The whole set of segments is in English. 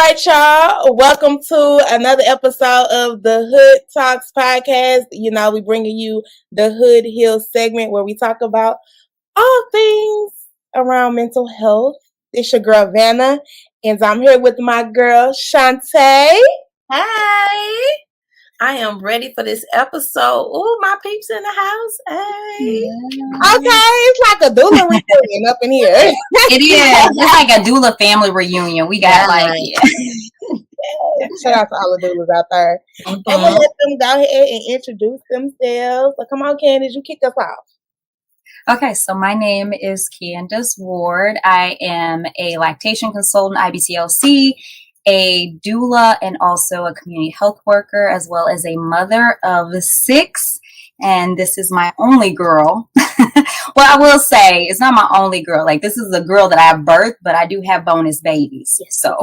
right, y'all. Welcome to another episode of the Hood Talks podcast. You know, we bringing you the Hood Hill segment where we talk about all things around mental health. It's your girl Vanna, and I'm here with my girl Shante. Hey, I am ready for this episode. Ooh, my peeps in the house. Hey. Okay, it's like a doula reunion up in here. It is. It's like a doula family reunion. We got Shout out to all the doulas out there. And we'll let them go ahead and introduce themselves. So come on, Candice, you kick us off. Okay, so my name is Candice Ward. I am a lactation consultant, IBCLC, a doula, and also a community health worker, as well as a mother of 6. And this is my only girl. Well, I will say it's not my only girl. Like, this is a girl that I birthed, but I do have bonus babies. So,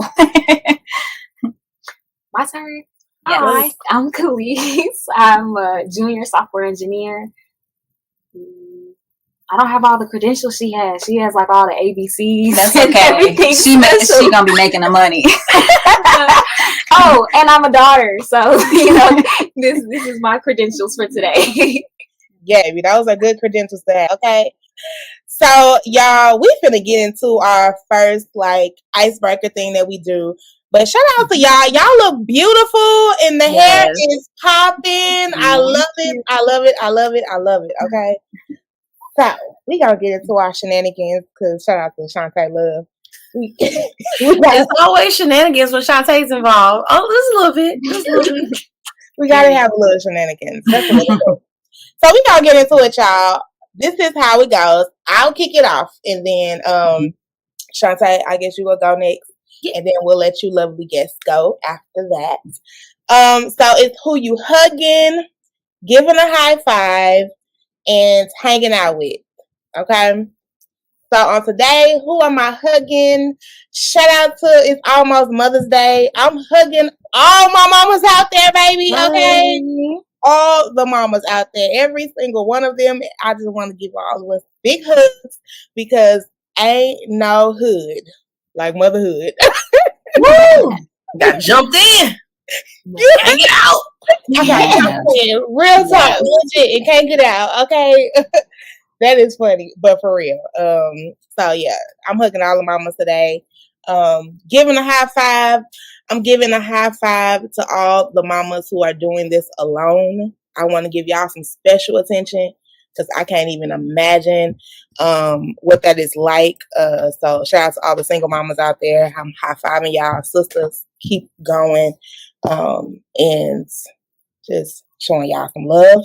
my turn. Yes. Hi, I'm Calis. I'm a junior software engineer. I don't have all the credentials she has. She has like all the ABCs. That's okay. She gonna be making the money. Oh, and I'm a daughter, so this is my credentials for today. Yeah, those are good credentials to have. Okay, so y'all, we finna get into our first icebreaker thing that we do. But shout out to y'all. Y'all look beautiful, and the hair is popping. I love it. I love it. I love it. I love it. Okay. So we gotta get into our shenanigans because shout out to Shante Love. There's always shenanigans when Shantae's involved. Oh, just a little bit. We gotta have a little shenanigans. That's a little bit. So we gotta get into it, y'all. This is how it goes. I'll kick it off, and then Shante, I guess you will go next, and then we'll let you lovely guests go after that. So it's who you hugging, giving a high five, and hanging out with. Okay. So on today, who am I hugging? Shout out to it's almost Mother's Day. I'm hugging all my mamas out there, baby. Okay. All the mamas out there, every single one of them. I just want to give all of us big hugs because ain't no hood like motherhood. Woo! Got jumped in. You can't get out. I got jumped in. Real talk, legit. It can't get out. Okay. That is funny, but for real. So yeah, I'm hugging all the mamas today. Giving a high five. I'm giving a high five to all the mamas who are doing this alone. I want to give y'all some special attention because I can't even imagine what that is like. So shout out to all the single mamas out there. I'm high fiving y'all, sisters. Keep going, and just showing y'all some love.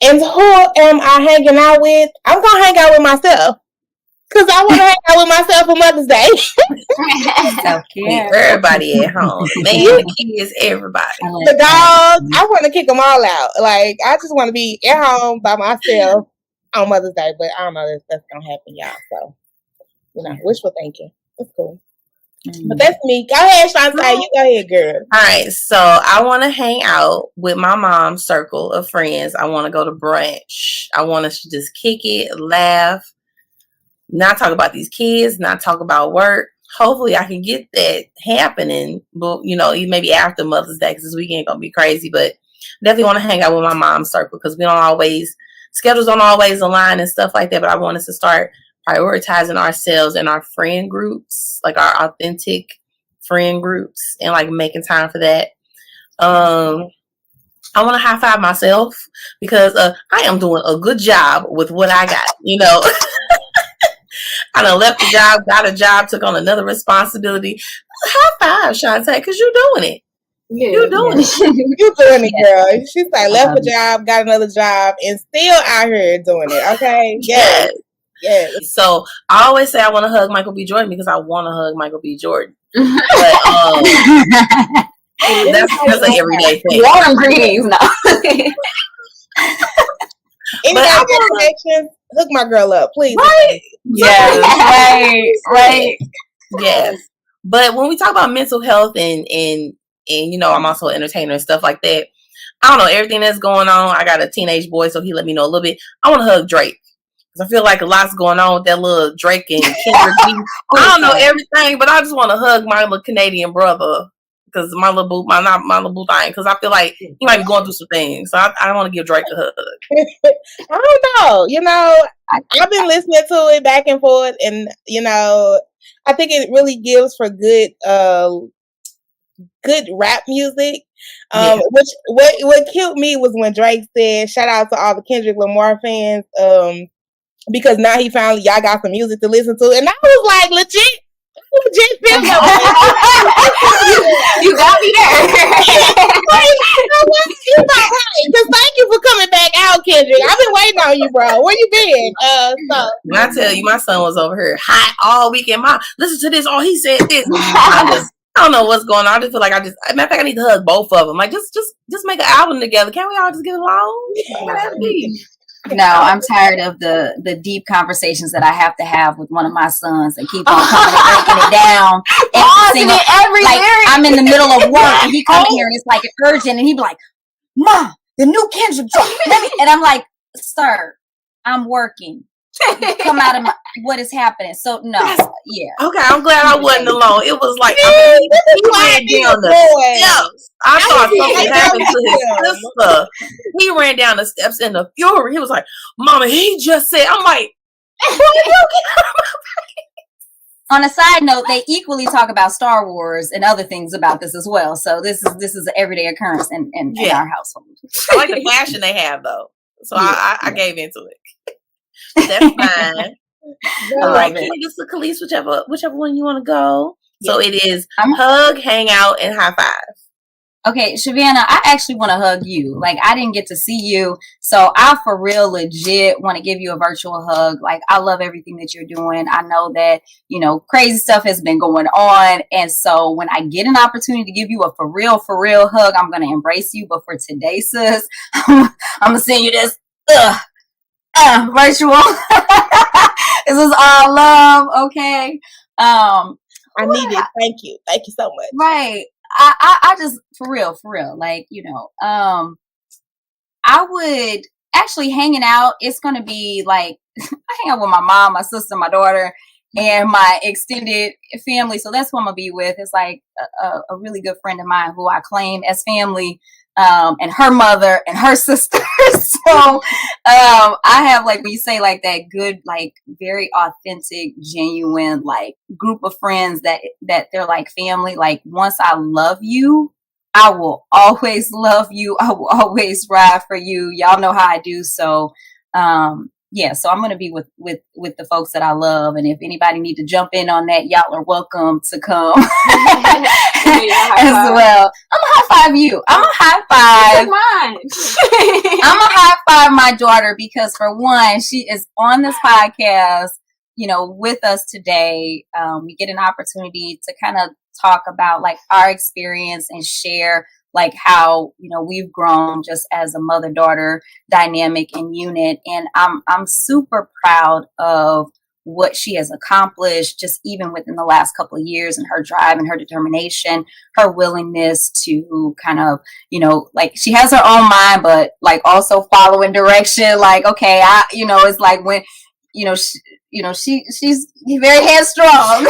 And who am I hanging out with? I'm going to hang out with myself. Because I want to hang out with myself for Mother's Day. Everybody at home. Man, the kids, everybody. The dogs, I want to kick them all out. Like, I just want to be at home by myself on Mother's Day. But I don't know if that's going to happen, y'all. So, wishful thinking. It's cool. But that's me. Go ahead, Shante. You go ahead, girl. All right. So I want to hang out with my mom's circle of friends. I want to go to brunch. I want to just kick it, laugh, not talk about these kids, not talk about work. Hopefully I can get that happening. But, maybe after Mother's Day because this weekend going to be crazy. But definitely want to hang out with my mom's circle because schedules don't always align and stuff like that. But I want us to start prioritizing ourselves and our friend groups, like our authentic friend groups, and making time for that. I want to high five myself because I am doing a good job with what I got. I done left the job, got a job, took on another responsibility. High five, Shante, because you're doing it. Yeah, you're doing it. You're doing it, girl. She's left a job, got another job, and still out here doing it. Okay. Yes. Yeah. So I always say I want to hug Michael B. Jordan because I want to hug Michael B. Jordan. But that's an everyday thing. Warm greetings, no. Anybody got connections? Hook my girl up, please. Right? Yes. Right. Yes. But when we talk about mental health and I'm also an entertainer and stuff like that. I don't know everything that's going on. I got a teenage boy, so he let me know a little bit. I want to hug Drake. I feel like a lot's going on with that little Drake and Kendrick. I don't know everything, but I just want to hug my little Canadian brother because my little boo thing. Because I feel like he might be going through some things, so I want to give Drake a hug. I don't know. I've been listening to it back and forth, and I think it really gives for good rap music. Which what killed me was when Drake said, "Shout out to all the Kendrick Lamar fans." Because now he finally y'all got some music to listen to, and I was like, legit feel you got me there. Because thank you for coming back out, Kendrick. I've been waiting on you, bro. Where you been? When I tell you, my son was over here hot all weekend. Mom, listen to this. Oh, he said this. I don't know what's going on. I just feel like matter of fact, I need to hug both of them. Like, just make an album together. Can't we all just get along? No, I'm tired of the deep conversations that I have to have with one of my sons and keep on coming and breaking it down. I'm in the middle of work and he comes here and it's like urgent and he be like, "Mom, the new Kendrick dropped." And I'm like, "Sir, I'm working. Come out of what is happening." So no, yeah. Okay, I'm glad I wasn't alone. It was like he ran down the steps. I thought something happened to his sister. He ran down the steps in a fury. He was like, "Mama, he just said." I'm like, on a side note, they equally talk about Star Wars and other things about this as well. So this is an everyday occurrence in our household. I like the passion they have though. So I gave into it. That's fine. All right, Candice or Calis, whichever one you want to go. So it is hug, hang out, and high five. Okay, Shavannah, I actually want to hug you. Like, I didn't get to see you, so I for real legit want to give you a virtual hug. Like, I love everything that you're doing. I know that, crazy stuff has been going on, and so when I get an opportunity to give you a for real hug, I'm going to embrace you. But for today, sis, I'm going to send you this virtual. This is all love, okay? I need it. Thank you so much. Right. I just for real, like, I would actually hanging out. It's going to be like, I hang out with my mom, my sister, my daughter, and my extended family. So that's who I'm going to be with. It's like a really good friend of mine who I claim as family, and her mother and her sister. So, I have, like, when you say like that good, like very authentic, genuine, like group of friends that they're like family. Like, once I love you, I will always love you. I will always ride for you. Y'all know how I do. So, so I'm going to be with the folks that I love. And if anybody need to jump in on that, y'all are welcome to come as well. I'm going to high five you. I'm going to high five mine. I'm going to high five my daughter because, for one, she is on this podcast, with us today. We get an opportunity to kind of talk about like our experience and share like how, we've grown just as a mother-daughter dynamic and unit. And I'm super proud of what she has accomplished just even within the last couple of years, and her drive and her determination, her willingness to kind of, like, she has her own mind, but like also following direction. Like, okay, it's like when, she's very headstrong.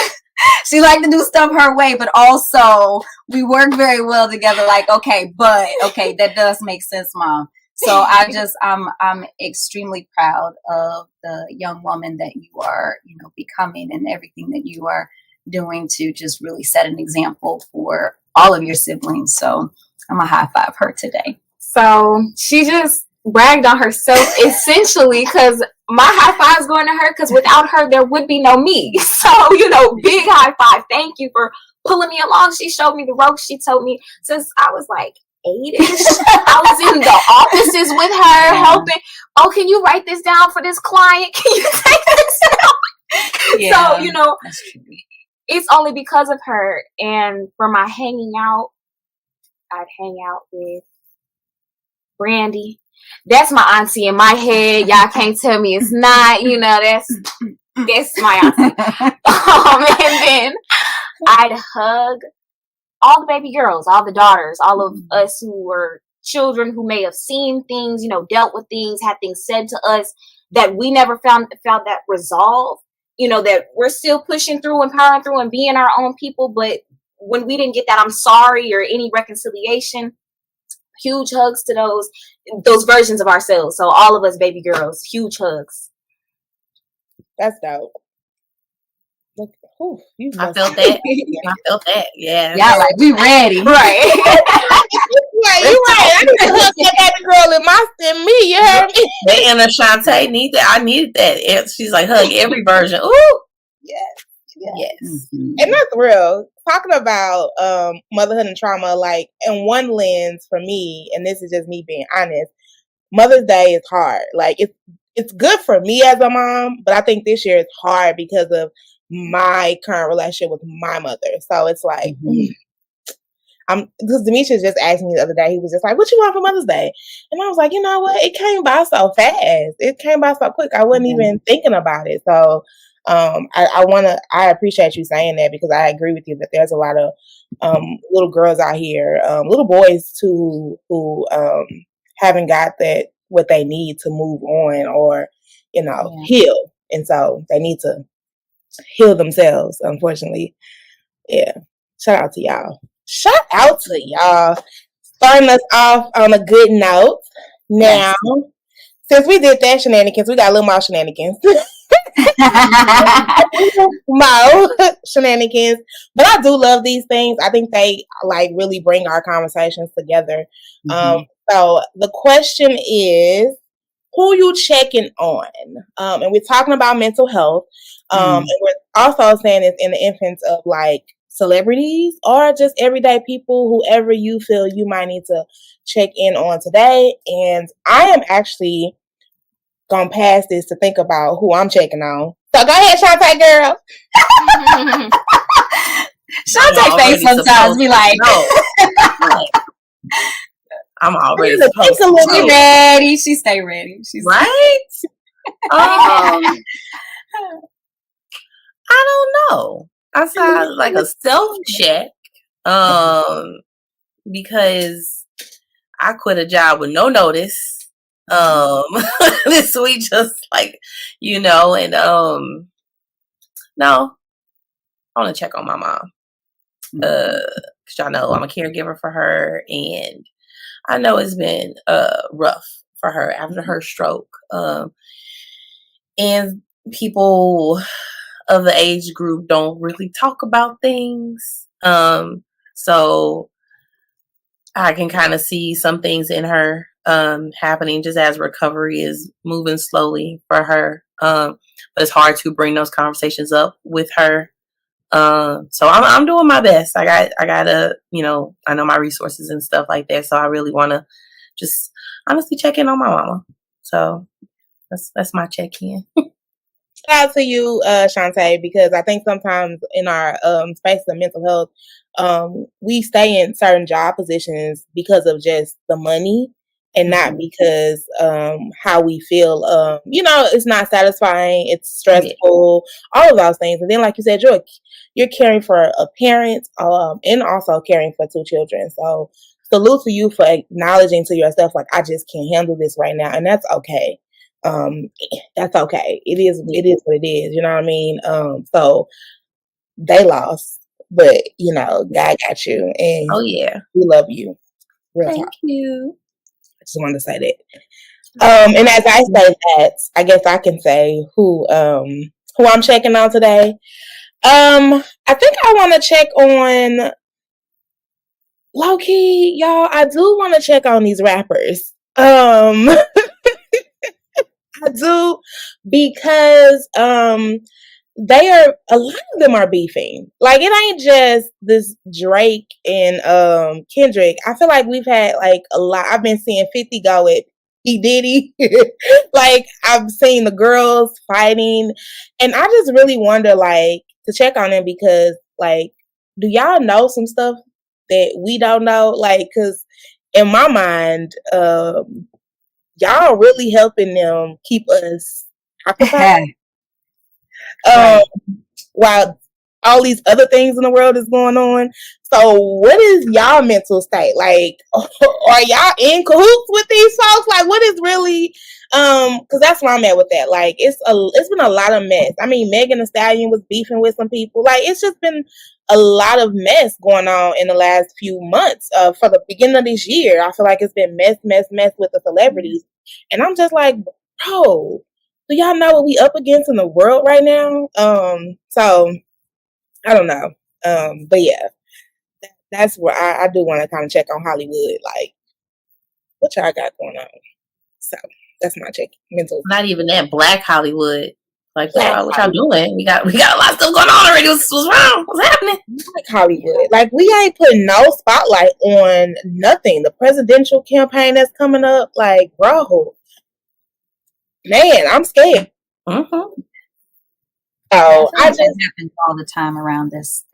She like to do stuff her way, but also we work very well together. Like, okay, that does make sense, Mom. So I'm extremely proud of the young woman that you are, becoming, and everything that you are doing to just really set an example for all of your siblings. So I'm gonna high five her today. So she just bragged on herself essentially, because my high five is going to her, because without her there would be no me. So, big high five. Thank you for pulling me along. She showed me the ropes. She told me since I was like 8-ish, I was in the offices with her helping. Oh, can you write this down for this client? Can you take this down? Yeah, so, it's only because of her. And for my hanging out, I'd hang out with Brandy. That's my auntie in my head. Y'all can't tell me it's not. That's my auntie. And then I'd hug all the baby girls, all the daughters, all of us who were children who may have seen things, dealt with things, had things said to us, that we never found that resolve, you know, that we're still pushing through and powering through and being our own people. But when we didn't get that I'm sorry or any reconciliation, huge hugs to those versions of ourselves. So all of us baby girls, huge hugs. That's dope. Look, I felt that. I felt that. Yeah. Yeah, like we ready. Right. Yeah, you're right. I need to hug that baby girl in me. You heard me? They and Shante need that. I needed that. She's like, hug every version. Ooh. Yes. Mm-hmm. And that's real. Talking about motherhood and trauma, like in one lens for me, and this is just me being honest, Mother's Day is hard. Like it's good for me as a mom, but I think this year is hard because of my current relationship with my mother. So it's like, because Demetrius just asked me the other day, he was just like, what you want for Mother's Day? And I was like, you know what? It came by so fast. It came by so quick. I wasn't even thinking about it. So I appreciate you saying that, because I agree with you that there's a lot of little girls out here, little boys too, who haven't got that what they need to move on or, you know, heal. And so they need to heal themselves, unfortunately. Yeah. Shout out to y'all. Starting us off on a good note. Now, since we did that shenanigans, we got a little more shenanigans. More shenanigans. But I do love these things. I think they like really bring our conversations together. So the question is, who you checking on? And we're talking about mental health. And we're also saying it's in the infants of like celebrities or just everyday people, whoever you feel you might need to check in on today. And I am actually gonna pass this to think about who I'm checking on. So go ahead, Shante, girl. Shante face sometimes be like, no. I'm already supposed to. She ready. She stay ready. She's right. I don't know. I saw like a self check. Because I quit a job with no notice. This week, just like, you know, and no, I want to check on my mom. Cause y'all know I'm a caregiver for her, and I know it's been rough for her after her stroke. And people of the age group don't really talk about things. So I can kind of see some things in her happening just as recovery is moving slowly for her. But it's hard to bring those conversations up with her. So I'm doing my best. I gotta, you know, I know my resources and stuff like that. So I really want to just honestly check in on my mama. So that's my check-in. Shout out to you, Shante, because I think sometimes in our space of mental health, we stay in certain job positions because of just the money and not because how we feel. You know, it's not satisfying, it's stressful, all of those things. And then, like you said, you're caring for a parent and also caring for 2 children. So salute to you for acknowledging to yourself, like, I just can't handle this right now. And that's okay. That's okay. It is what it is. You know what I mean? So they lost, but you know, God got you, and we love you. Thank you. I just wanted to say that. And as I say that, I guess I can say who I'm checking on today. I think I want to check on low key, y'all. I do want to check on these rappers. I do, because they are, a lot of them are beefing. Like, it ain't just this Drake and Kendrick. I feel like we've had like a lot. I've been seeing 50 go at P. Diddy. Like, I've seen the girls fighting, and I just really wonder, like, to check on them, because like, do y'all know some stuff that we don't know? Like, because in my mind, y'all really helping them keep us occupied. While all these other things in the world is going on. So what is y'all mental state? Like, are y'all in cahoots with these folks? Like, what is really Because that's where I'm at with that. Like, it's been a lot of mess. I mean, Megan Thee Stallion was beefing with some people. Like, it's just been a lot of mess going on in the last few months. For the beginning of this year, I feel like it's been mess with the celebrities, and I'm just like, bro, do y'all know what we up against in the world right now? So I don't know. But yeah, that's where I do want to kind of check on Hollywood, like what y'all got going on. So that's my check. Mental. Not even that, Black Hollywood. Like, what y'all doing? We got a lot of stuff going on already. What's wrong? What's happening? Black Hollywood. Like, we ain't putting no spotlight on nothing. The presidential campaign that's coming up, like, bro, man, I'm scared. Mm-hmm. So I just happens all the time around this,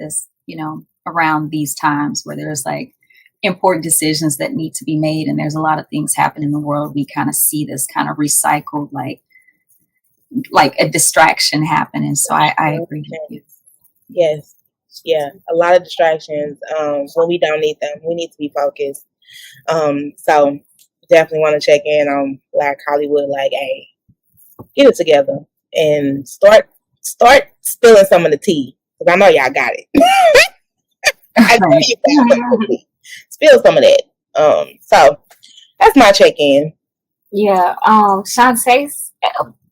around these times where there's like important decisions that need to be made, and there's a lot of things happening in the world. We kind of see this kind of recycled, like a distraction happening. So I agree with you. Yes. Yeah. A lot of distractions when we don't need them. We need to be focused. So definitely want to check in on Black Hollywood. Like, hey, get it together and start spilling some of the tea. Because I know y'all got it. I know you got it. Spill some of that. So that's my check-in. Yeah.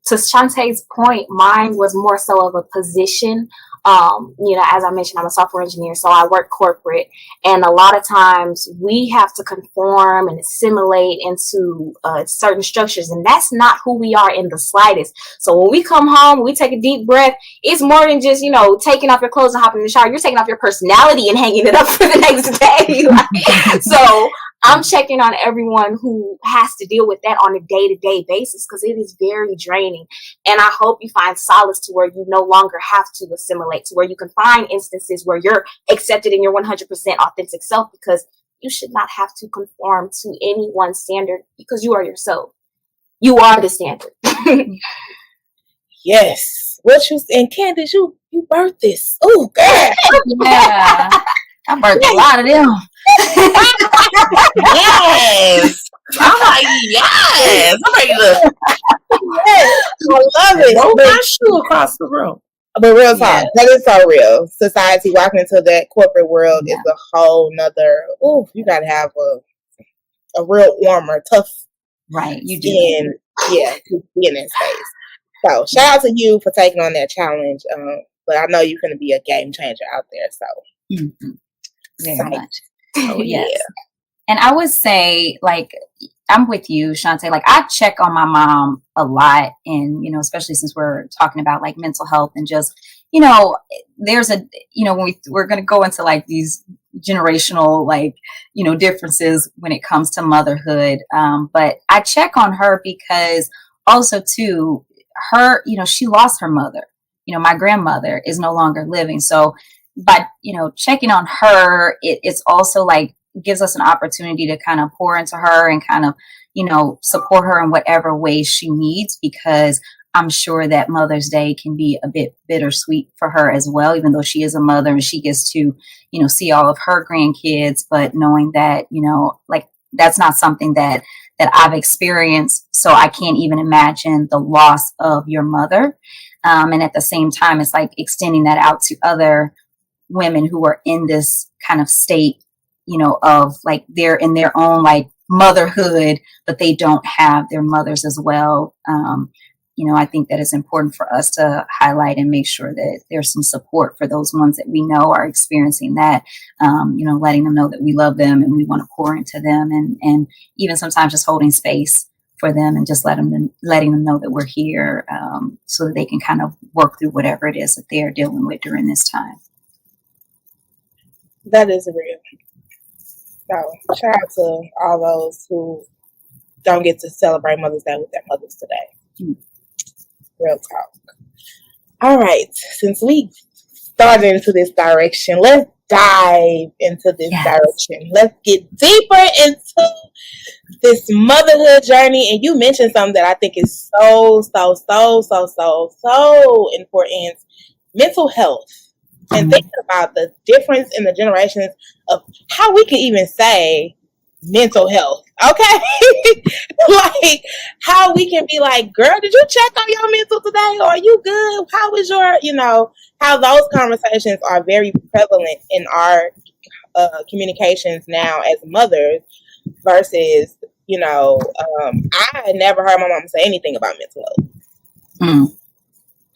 To Shantae's point, mine was more so of a position. As I mentioned, I'm a software engineer, so I work corporate, and a lot of times we have to conform and assimilate into certain structures, and that's not who we are in the slightest. So when we come home, we take a deep breath. It's more than just, taking off your clothes and hopping in the shower. You're taking off your personality and hanging it up for the next day. So I'm checking on everyone who has to deal with that on a day-to-day basis, because it is very draining. And I hope you find solace to where you no longer have to assimilate, to where you can find instances where you're accepted in your 100% authentic self, because you should not have to conform to anyone's standard, because you are yourself. You are the standard. Yes. And Candice, you birthed this. Oh, God. Yeah. I birthed a lot of them. Yes. I'm like, yes. I'm ready to. Yes. I love it. Roll my shoe across the room. But real talk, that is so real. Society, walking into that corporate world is a whole nother. You got to have a real warmer, tough, right? You do. To be in that space. So shout out to you for taking on that challenge. But I know you're going to be a game changer out there. So very much. Oh yes. And I would say, like, I'm with you, Shante. Like, I check on my mom a lot, and especially since we're talking about like mental health and just, there's when we're going to go into like these generational differences when it comes to motherhood. But I check on her because also too, her, she lost her mother. My grandmother is no longer living, so by checking on her, it's also like gives us an opportunity to kind of pour into her and kind of, support her in whatever way she needs, because I'm sure that Mother's Day can be a bit bittersweet for her as well, even though she is a mother and she gets to, see all of her grandkids, but knowing that, that's not something that I've experienced. So I can't even imagine the loss of your mother. And at the same time, it's like extending that out to other women who are in this kind of state, of like they're in their own like motherhood, but they don't have their mothers as well. I think that it's important for us to highlight and make sure that there's some support for those ones that we know are experiencing that, letting them know that we love them and we want to pour into them, and even sometimes just holding space for them and just letting them know that we're here, so that they can kind of work through whatever it is that they're dealing with during this time. That is real. So shout out to all those who don't get to celebrate Mother's Day with their mothers today. Real talk. All right. Since we started into this direction, let's dive into this direction. Let's get deeper into this motherhood journey. And you mentioned something that I think is so important. Mental health. And thinking about the difference in the generations of how we can even say mental health. Okay. Like how we can be like, girl, did you check on your mental today? Or are you good? How is your, how those conversations are very prevalent in our communications now as mothers versus, I had never heard my mom say anything about mental health. Mm.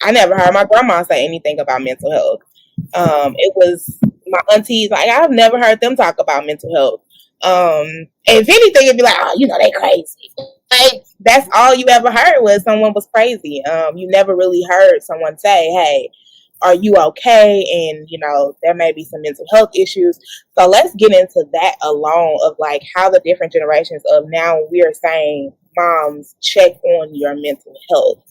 I never heard my grandma say anything about mental health. It was my aunties, like I've never heard them talk about mental health. If anything, it'd be like, oh, they crazy. Like that's all you ever heard was someone was crazy. You never really heard someone say, hey, are you okay? And there may be some mental health issues. So let's get into that alone of like how the different generations of now we are saying moms check on your mental health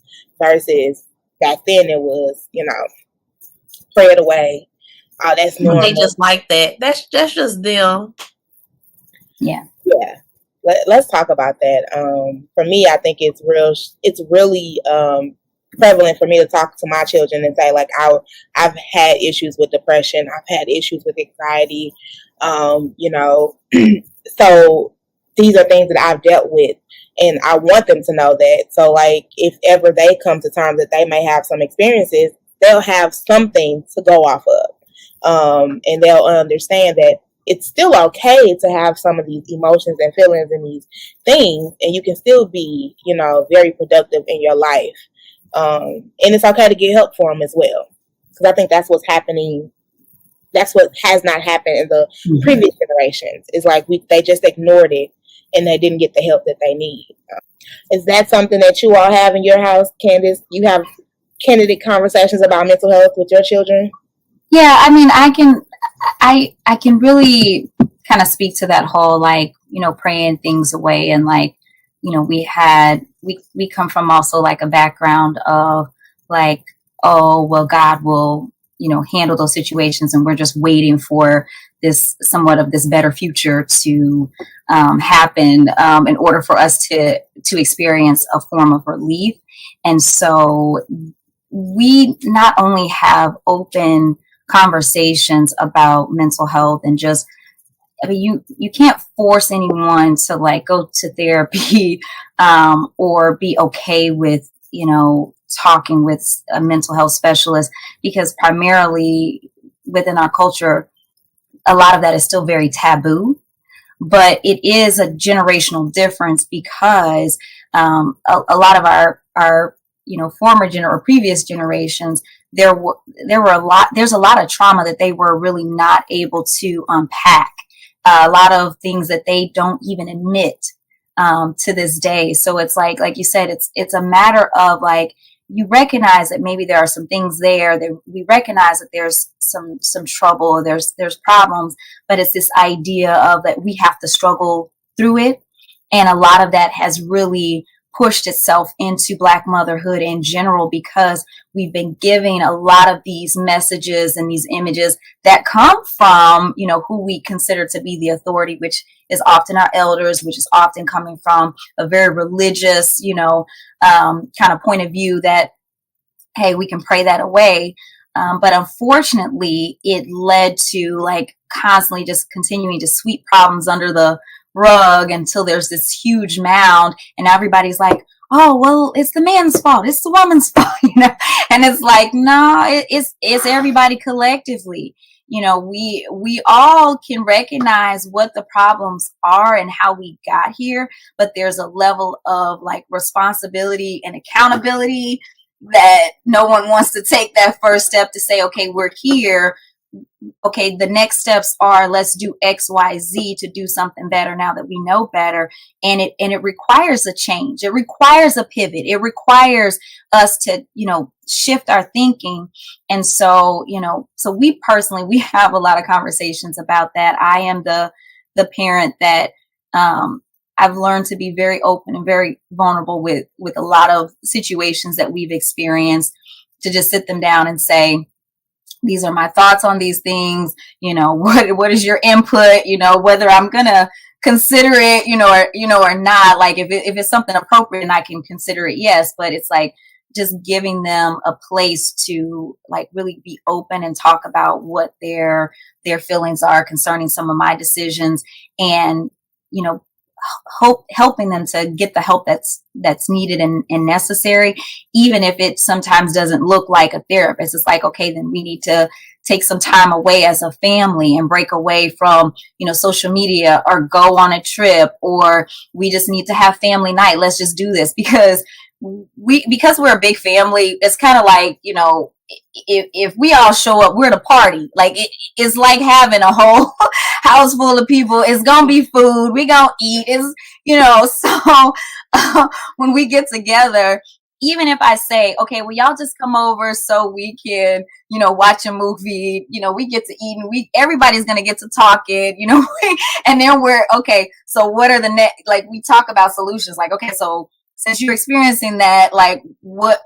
versus back then it was, pray it away. Oh, that's normal. They just like that. That's just them. Yeah. Let's talk about that. For me, I think it's really prevalent for me to talk to my children and say, like, I've had issues with depression. I've had issues with anxiety. So these are things that I've dealt with, and I want them to know that. So, like, if ever they come to terms that they may have some experiences, they'll have something to go off of, and they'll understand that it's still okay to have some of these emotions and feelings and these things, and you can still be, very productive in your life. And it's okay to get help for them as well. Because I think that's what's happening. That's what has not happened in the previous generations. It's like they just ignored it and they didn't get the help that they need. Is that something that you all have in your house, Candice? You have candid conversations about mental health with your children? Yeah, I mean, I can really kind of speak to that whole, like, praying things away. And like, we come from also like a background of like, oh, well, God will, handle those situations. And we're just waiting for this somewhat of this better future to happen in order for us to experience a form of relief. And so we not only have open conversations about mental health and just, I mean, you can't force anyone to like go to therapy or be okay with, talking with a mental health specialist, because primarily within our culture, a lot of that is still very taboo. But it is a generational difference because a lot of our former or previous generations, there's a lot of trauma that they were really not able to unpack. A lot of things that they don't even admit to this day. So it's like you said, it's a matter of like, you recognize that maybe there are some things there that we recognize that there's some trouble or there's problems, but it's this idea of that we have to struggle through it. And a lot of that has really pushed itself into Black motherhood in general, because we've been giving a lot of these messages and these images that come from, who we consider to be the authority, which is often our elders, which is often coming from a very religious, kind of point of view that, hey, we can pray that away. But unfortunately, it led to like constantly just continuing to sweep problems under the rug until there's this huge mound, and everybody's like, oh, well, it's the man's fault, it's the woman's fault, and it's like, no, it's everybody collectively. We all can recognize what the problems are and how we got here, but there's a level of like responsibility and accountability that no one wants to take that first step to say, okay, we're here. Okay, the next steps are, let's do X, Y, Z to do something better now that we know better. And it requires a change. It requires a pivot. It requires us to, shift our thinking. And so, so we have a lot of conversations about that. I am the parent that, I've learned to be very open and very vulnerable with a lot of situations that we've experienced, to just sit them down and say, these are my thoughts on these things. What is your input? Whether I'm gonna consider it, or not. Like if it's something appropriate and I can consider it, yes. But it's like just giving them a place to like really be open and talk about what their feelings are concerning some of my decisions, and helping them to get the help that's needed and necessary, even if it sometimes doesn't look like a therapist. It's like, okay, then we need to take some time away as a family and break away from, social media, or go on a trip, or we just need to have family night. Let's just do this because we're a big family. It's kind of like, if we all show up, we're at a party. Like it's like having a whole house full of people. It's gonna be food. We gonna eat. So when we get together, even if I say, okay, well, y'all just come over so we can, watch a movie, we get to eat, and everybody's going to get to talking, and then we're, okay, so what are the next, like, we talk about solutions, like, okay, so since you're experiencing that, like, what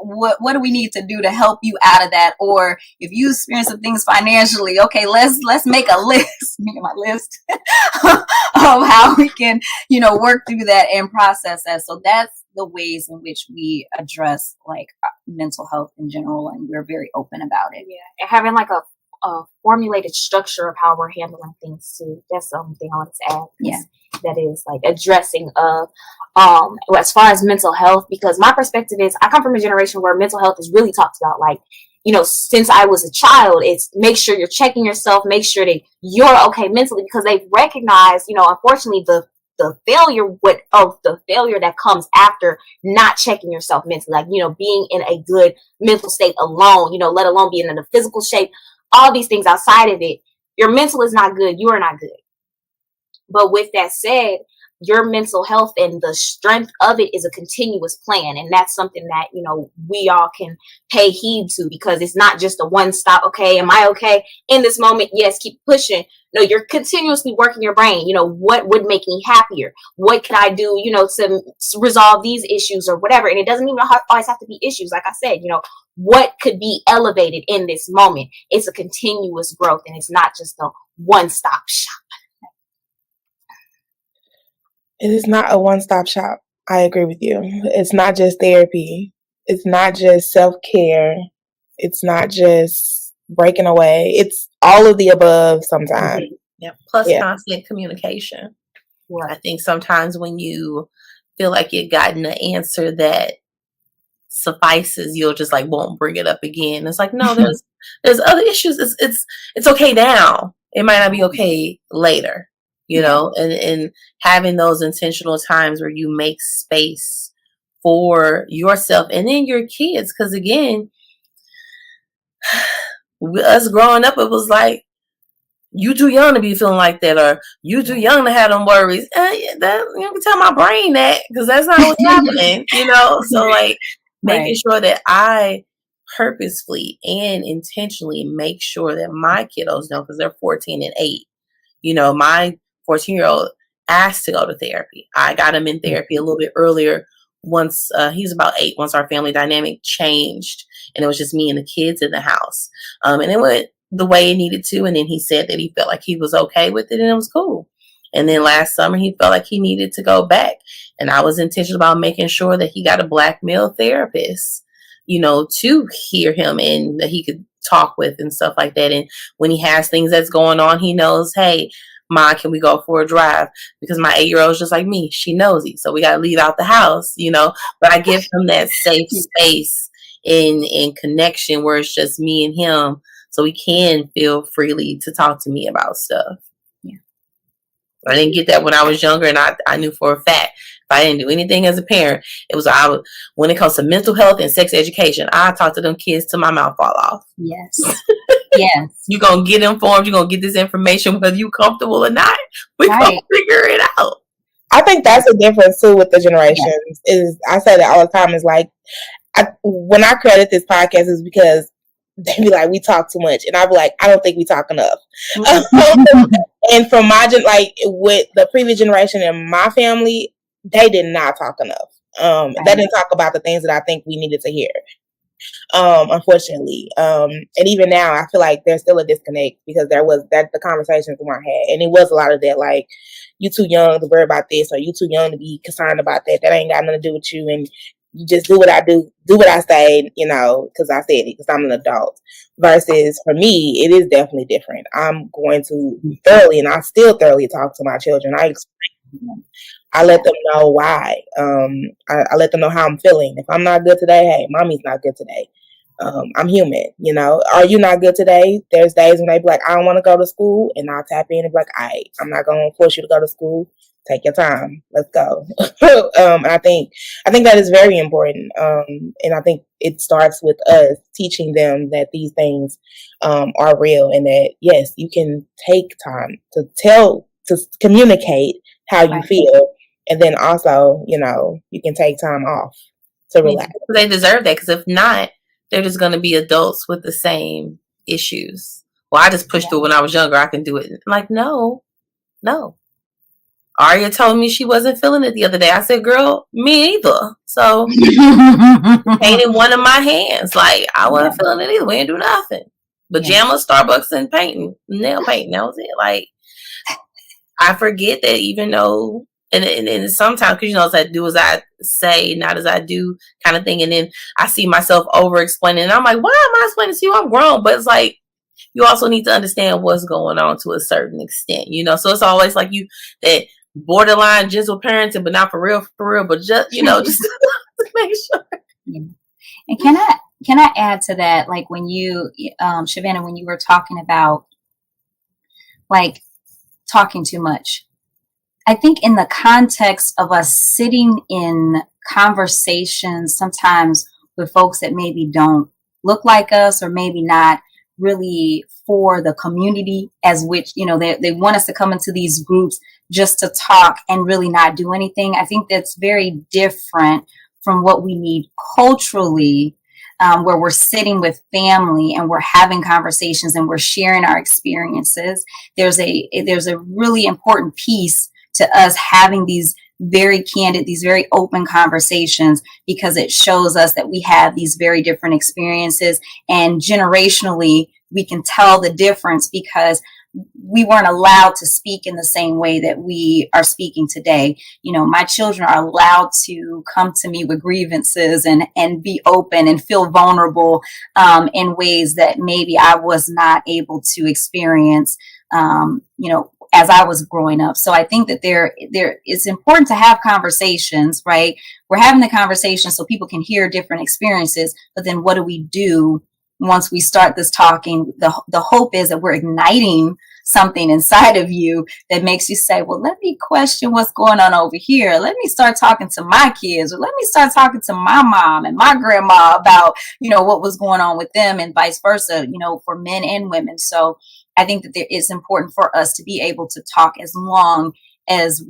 do we need to do to help you out of that? Or if you experience some things financially, okay, let's make a list, me and my list of how we can, work through that and process that. So that's the ways in which we address like mental health in general, and we're very open about it. Yeah, and having like a formulated structure of how we're handling things too. That's something I wanted to add. Yeah, that is like addressing of as far as mental health, because my perspective is I come from a generation where mental health is really talked about, like, since I was a child. It's make sure you're checking yourself, make sure that you're okay mentally, because they've recognized, unfortunately, the failure that comes after not checking yourself mentally, like, being in a good mental state alone, let alone being in a physical shape, all these things outside of it. Your mental is not good. You are not good. But with that said, your mental health and the strength of it is a continuous plan. And that's something that, we all can pay heed to, because it's not just a one stop. Okay, am I okay in this moment? Yes, keep pushing. No, you're continuously working your brain. What would make me happier? What could I do, to resolve these issues or whatever? And it doesn't even always have to be issues. Like I said, what could be elevated in this moment? It's a continuous growth, and it's not just a one stop shop. It is not a one-stop shop. I agree with you. It's not just therapy. It's not just self-care. It's not just breaking away. It's all of the above sometimes. Mm-hmm. Yeah. Plus constant communication. Yeah. I think sometimes when you feel like you've gotten an answer that suffices, you'll just like won't bring it up again. It's like, no, there's other issues. It's okay now. It might not be okay later. And having those intentional times where you make space for yourself and then your kids. Because again, us growing up, it was like, you too young to be feeling like that, or you too young to have them worries. You can tell my brain that, because that's not what's happening, So like making sure that I purposefully and intentionally make sure that my kiddos know, because they're 14 and 8. My 14-year-old asked to go to therapy. I got him in therapy a little bit earlier once he's about 8, once our family dynamic changed and it was just me and the kids in the house. And it went the way it needed to. And then he said that he felt like he was okay with it and it was cool. And then last summer he felt like he needed to go back. And I was intentional about making sure that he got a Black male therapist, to hear him and that he could talk with and stuff like that. And when he has things that's going on, he knows, hey, Ma, can we go for a drive? Because my 8-year-old is just like me. She nosy. So we got to leave out the house, But I give him that safe space in connection where it's just me and him, so he can feel freely to talk to me about stuff. Yeah. I didn't get that when I was younger, and I knew for a fact if I didn't do anything as a parent, it was when it comes to mental health and sex education, I talk to them kids till my mouth fall off. Yes. Yes. You're going to get informed. You're going to get this information whether you're comfortable or not. We're going to figure it out. I think that's the difference, too, with the generations. Is I say that all the time. Is like, when I created this podcast, is because they be like, we talk too much. And I be like, I don't think we talk enough. And from my with the previous generation in my family, they did not talk enough. They didn't talk about the things that I think we needed to hear. Unfortunately. And even now I feel like there's still a disconnect, because the conversations weren't had. And it was a lot of that, like, you too young to worry about this, or you too young to be concerned about that. That ain't got nothing to do with you. And you just do what I do what I say, because I said it, because I'm an adult. Versus for me, it is definitely different. I'm going to thoroughly, and I still thoroughly talk to my children. I explain I let them know why. I let them know how I'm feeling. If I'm not good today, hey, mommy's not good today. I'm human, you know. Are you not good today? There's days when they be like, I don't want to go to school, and I'll tap in and be like, I'm not going to force you to go to school. Take your time. Let's go. I think that is very important. And I think it starts with us teaching them that these things are real, and that yes, you can take time to communicate how you feel, and then also, you know, you can take time off to relax. They deserve that, because if not, they're just going to be adults with the same issues. Well, I just pushed through when I was younger. I can do it. I'm like, no. Arya told me she wasn't feeling it the other day. I said, girl, me either. So painted one of my hands. Like, I wasn't feeling it either. We didn't do nothing. Pajamas, Starbucks, and painting. Nail painting. That was it. Like, I forget that, even though, and sometimes, because, you know, it's like, do as I say, not as I do kind of thing. And then I see myself over explaining. And I'm like, why am I explaining to you? I'm grown. But it's like, you also need to understand what's going on to a certain extent, you know. So it's always like that borderline gentle parenting, but not for real, but just, you know, just to make sure. Yeah. And can I add to that, like when you, Shavannah, when you were talking about like talking too much, I think in the context of us sitting in conversations sometimes with folks that maybe don't look like us, or maybe not really for the community, as which, you know, they want us to come into these groups just to talk and really not do anything. I think that's very different from what we need culturally, where we're sitting with family and we're having conversations and we're sharing our experiences. There's a really important piece to us having these very candid, these very open conversations, because it shows us that we have these very different experiences, and generationally we can tell the difference because we weren't allowed to speak in the same way that we are speaking today. You know, my children are allowed to come to me with grievances and be open and feel vulnerable in ways that maybe I was not able to experience, you know, as I was growing up. So I think that it's important to have conversations, right? We're having the conversation so people can hear different experiences, but then what do we do once we start this talking? The hope is that we're igniting something inside of you that makes you say, well, let me question what's going on over here. Let me start talking to my kids, or let me start talking to my mom and my grandma about, you know, what was going on with them, and vice versa, you know, for men and women. So I think that it's important for us to be able to talk as long as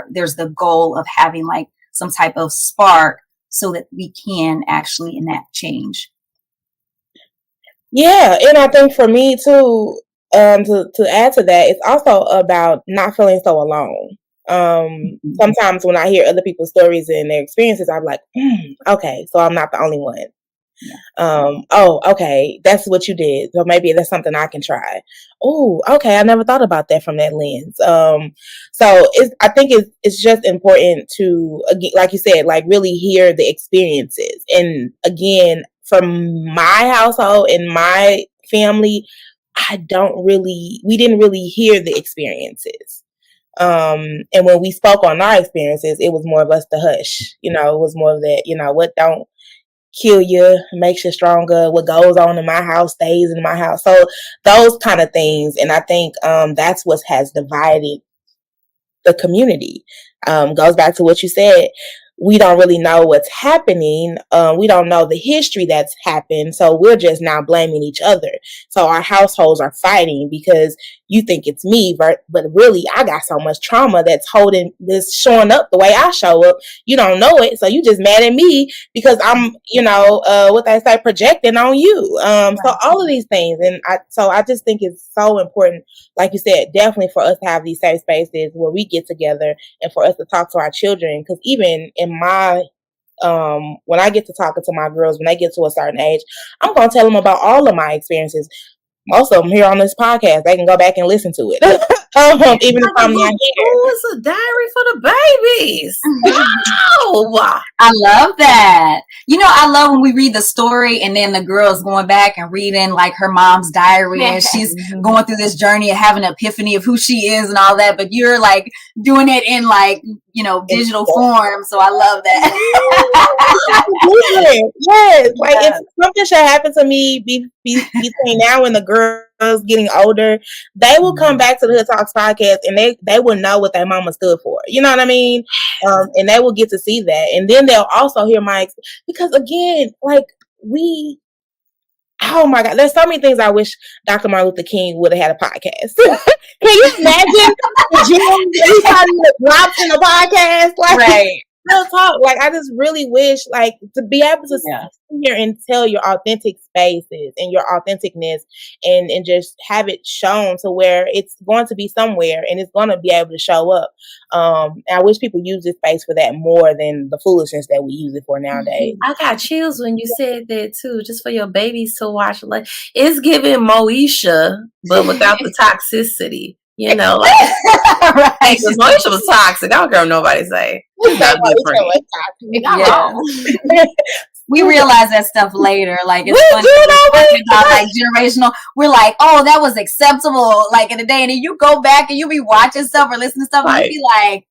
there's the goal of having like some type of spark so that we can actually enact change. Yeah, and I think for me too, to add to that, it's also about not feeling so alone. Sometimes when I hear other people's stories and their experiences, I'm like, okay, so I'm not the only one. Oh, okay, that's what you did. So maybe that's something I can try. Oh, okay, I never thought about that from that lens. So I think it's just important to, like you said, like really hear the experiences. And again, from my household and my family, we didn't really hear the experiences. And when we spoke on our experiences, it was more of us to hush. You know, it was more of that, you know, what don't kill you makes you stronger. What goes on in my house stays in my house. So those kind of things. And I think that's what has divided the community. Goes back to what you said. We don't really know what's happening. We don't know the history that's happened. So we're just now blaming each other. So our households are fighting because you think it's me, but really I got so much trauma that's showing up the way I show up. You don't know it. So you just mad at me because I'm, you know, what they say, projecting on you. So all of these things. And I just think it's so important, like you said, definitely for us to have these safe spaces where we get together and for us to talk to our children. Because even in my when I get to talking to my girls, when they get to a certain age, I'm going to tell them about all of my experiences. Most of them here on this podcast, they can go back and listen to it. Even if I'm not here. It's a diary for the babies. Wow. I love that. I love when we read the story and then the girl's going back and reading like her mom's diary and she's going through this journey and having an epiphany of who she is and all that. But you're like doing it in like, digital form. So I love that. Yes. Like if something should happen to me between now and the girls getting older, they will come back to the Hood Talks podcast and they will know what their mama stood for. You know what I mean? And they will get to see that. And then they'll also hear because again, like oh my God, there's so many things I wish Dr. Martin Luther King would have had a podcast. Can you imagine the gym every time he drops in a podcast? Like, right. Real talk. Like, I just really wish, like, to be able to sit here and tell your authentic spaces and your authenticness and just have it shown to where it's going to be somewhere and it's going to be able to show up. And I wish people use this space for that more than the foolishness that we use it for nowadays. I got chills when you said that too, just for your babies to watch. Like, it's giving Moesha, but without the toxicity. Like, right? Because Moesha was toxic. I don't care what nobody say. We realize that stuff later. Like, it's funny about like generational. We're like, oh, that was acceptable, like in the day, and then you go back and you be watching stuff or listening to stuff, and you be like,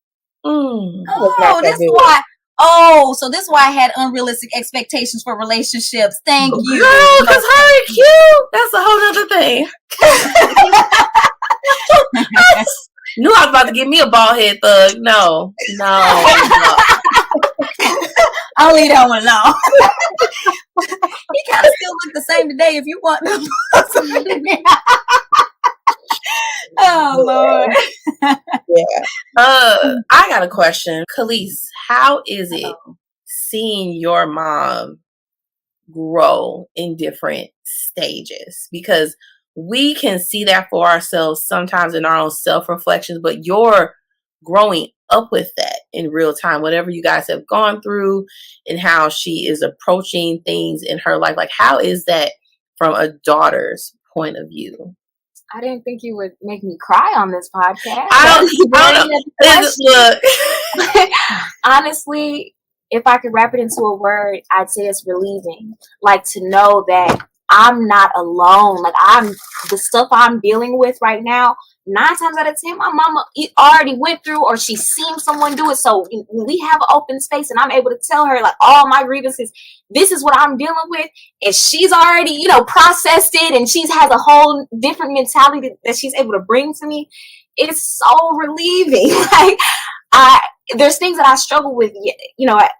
this is why. Oh, so this is why I had unrealistic expectations for relationships. Thank you, girl. Because her and cute. That's a whole other thing. Knew I was about to give me a bald head thug. No. I'll leave that one alone. He kind of still look the same today if you want to. Oh Lord. I got a question. Calis, how is it seeing your mom grow in different stages? Because we can see that for ourselves sometimes in our own self-reflections, but you're growing up with that in real time, whatever you guys have gone through and how she is approaching things in her life. Like, how is that from a daughter's point of view? I didn't think you would make me cry on this podcast. I don't know. Honestly, if I could wrap it into a word, I'd say it's relieving. Like, to know that I'm not alone. Like, the stuff I'm dealing with right now, 9 times out of 10, my mama already went through, or she's seen someone do it. So we have an open space and I'm able to tell her like all my grievances. This is what I'm dealing with. And she's already, processed it, and she has a whole different mentality that she's able to bring to me. It's so relieving. Like, there's things that I struggle with,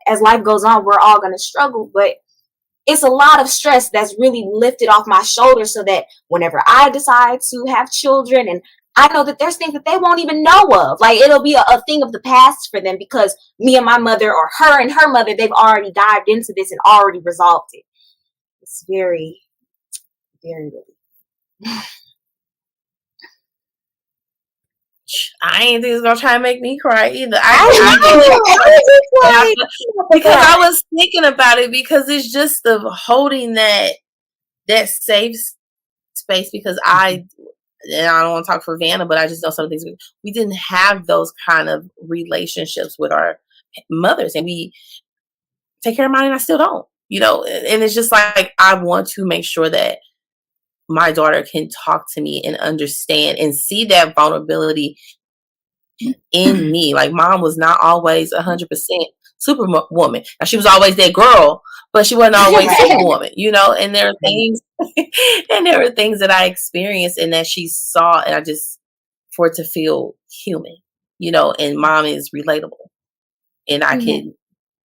as life goes on, we're all going to struggle, but it's a lot of stress that's really lifted off my shoulders, so that whenever I decide to have children, and I know that there's things that they won't even know of, like it'll be a thing of the past for them, because me and my mother, or her and her mother, they've already dived into this and already resolved it. It's very, very relieving. I ain't think it's gonna try to make me cry either. Because I was thinking about it, because it's just the holding that safe space. Because I don't want to talk for Vanna, but I just know some things we didn't have those kind of relationships with our mothers, and we take care of mine, and I still don't. And it's just like, I want to make sure that my daughter can talk to me and understand and see that vulnerability in me. Like, mom was not always 100% superwoman. Now, she was always that girl, but she wasn't always superwoman, and there are things that I experienced and that she saw, and I just, for it to feel human, and mom is relatable, and I can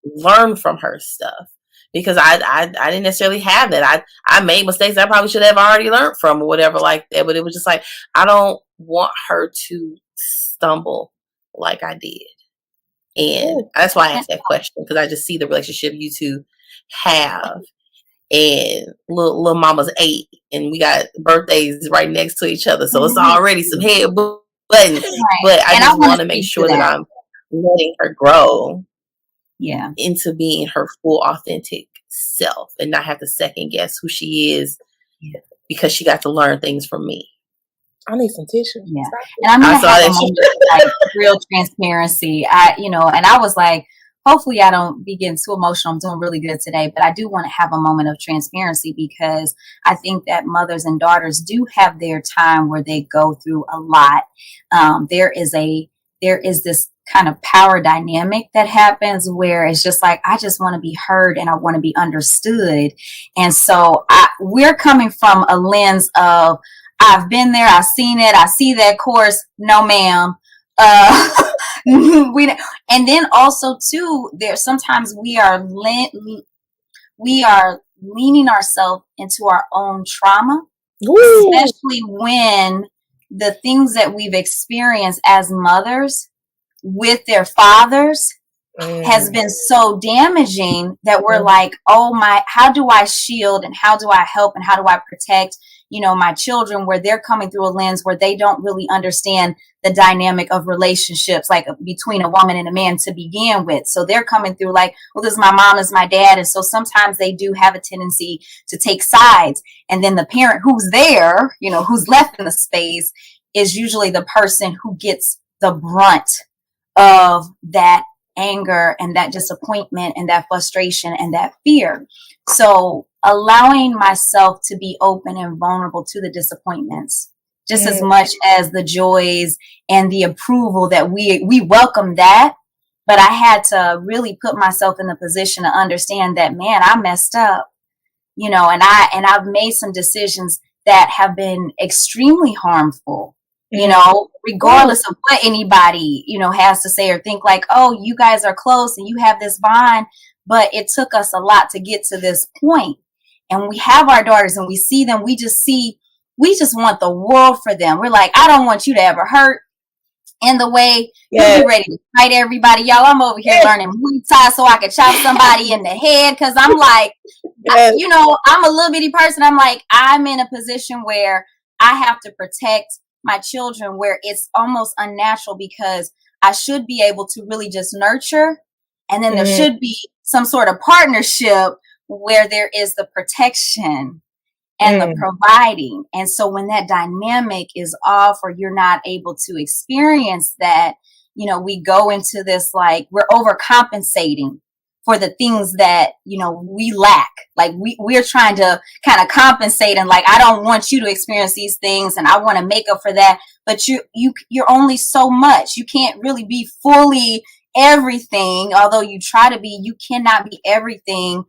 learn from her stuff. Because I didn't necessarily have that. I made mistakes I probably should have already learned from, or whatever like that. But it was just like, I don't want her to stumble like I did. And that's why I asked that question, because I just see the relationship you two have. And little mama's 8, and we got birthdays right next to each other. So it's already some head buttons. But I just want to make sure that I'm letting her grow. Yeah, into being her full authentic self, and not have to second guess who she is because she got to learn things from me. I need some tissue. Yeah, and I'm gonna have a moment, like real transparency. And I was like, hopefully I don't be getting too emotional. I'm doing really good today, but I do want to have a moment of transparency because I think that mothers and daughters do have their time where they go through a lot. There is this kind of power dynamic that happens where it's just like, I just want to be heard and I want to be understood. And so we're coming from a lens of, I've been there, I've seen it, I see that course. No, ma'am. And then also too, sometimes we are leaning ourselves into our own trauma. Ooh. Especially when the things that we've experienced as mothers with their fathers has been so damaging that we're like, oh my, how do I shield and how do I help and how do I protect, my children, where they're coming through a lens where they don't really understand the dynamic of relationships, like between a woman and a man to begin with. So they're coming through like, well, this is my mom, this is my dad. And so sometimes they do have a tendency to take sides. And then the parent who's there, who's left in the space is usually the person who gets the brunt of that anger and that disappointment and that frustration and that fear. So allowing myself to be open and vulnerable to the disappointments, just as much as the joys and the approval that we welcome that. But I had to really put myself in the position to understand that, man, I messed up, and I've made some decisions that have been extremely harmful. Regardless of what anybody, has to say or think, like, oh, you guys are close and you have this bond, but it took us a lot to get to this point. And we have our daughters and we see them, we just want the world for them. We're like, I don't want you to ever hurt in the way you'll be ready to fight everybody. Y'all, I'm over here learning Muay Thai so I can chop somebody in the head. Cause I'm like, I'm a little bitty person. I'm like, I'm in a position where I have to protect my children, where it's almost unnatural because I should be able to really just nurture. And then there should be some sort of partnership where there is the protection and the providing. And so when that dynamic is off or you're not able to experience that, we go into this, like, we're overcompensating for the things that, we lack. Like we're trying to kind of compensate and like, I don't want you to experience these things and I want to make up for that. But you're only so much. You can't really be fully everything. Although you try to be, you cannot be everything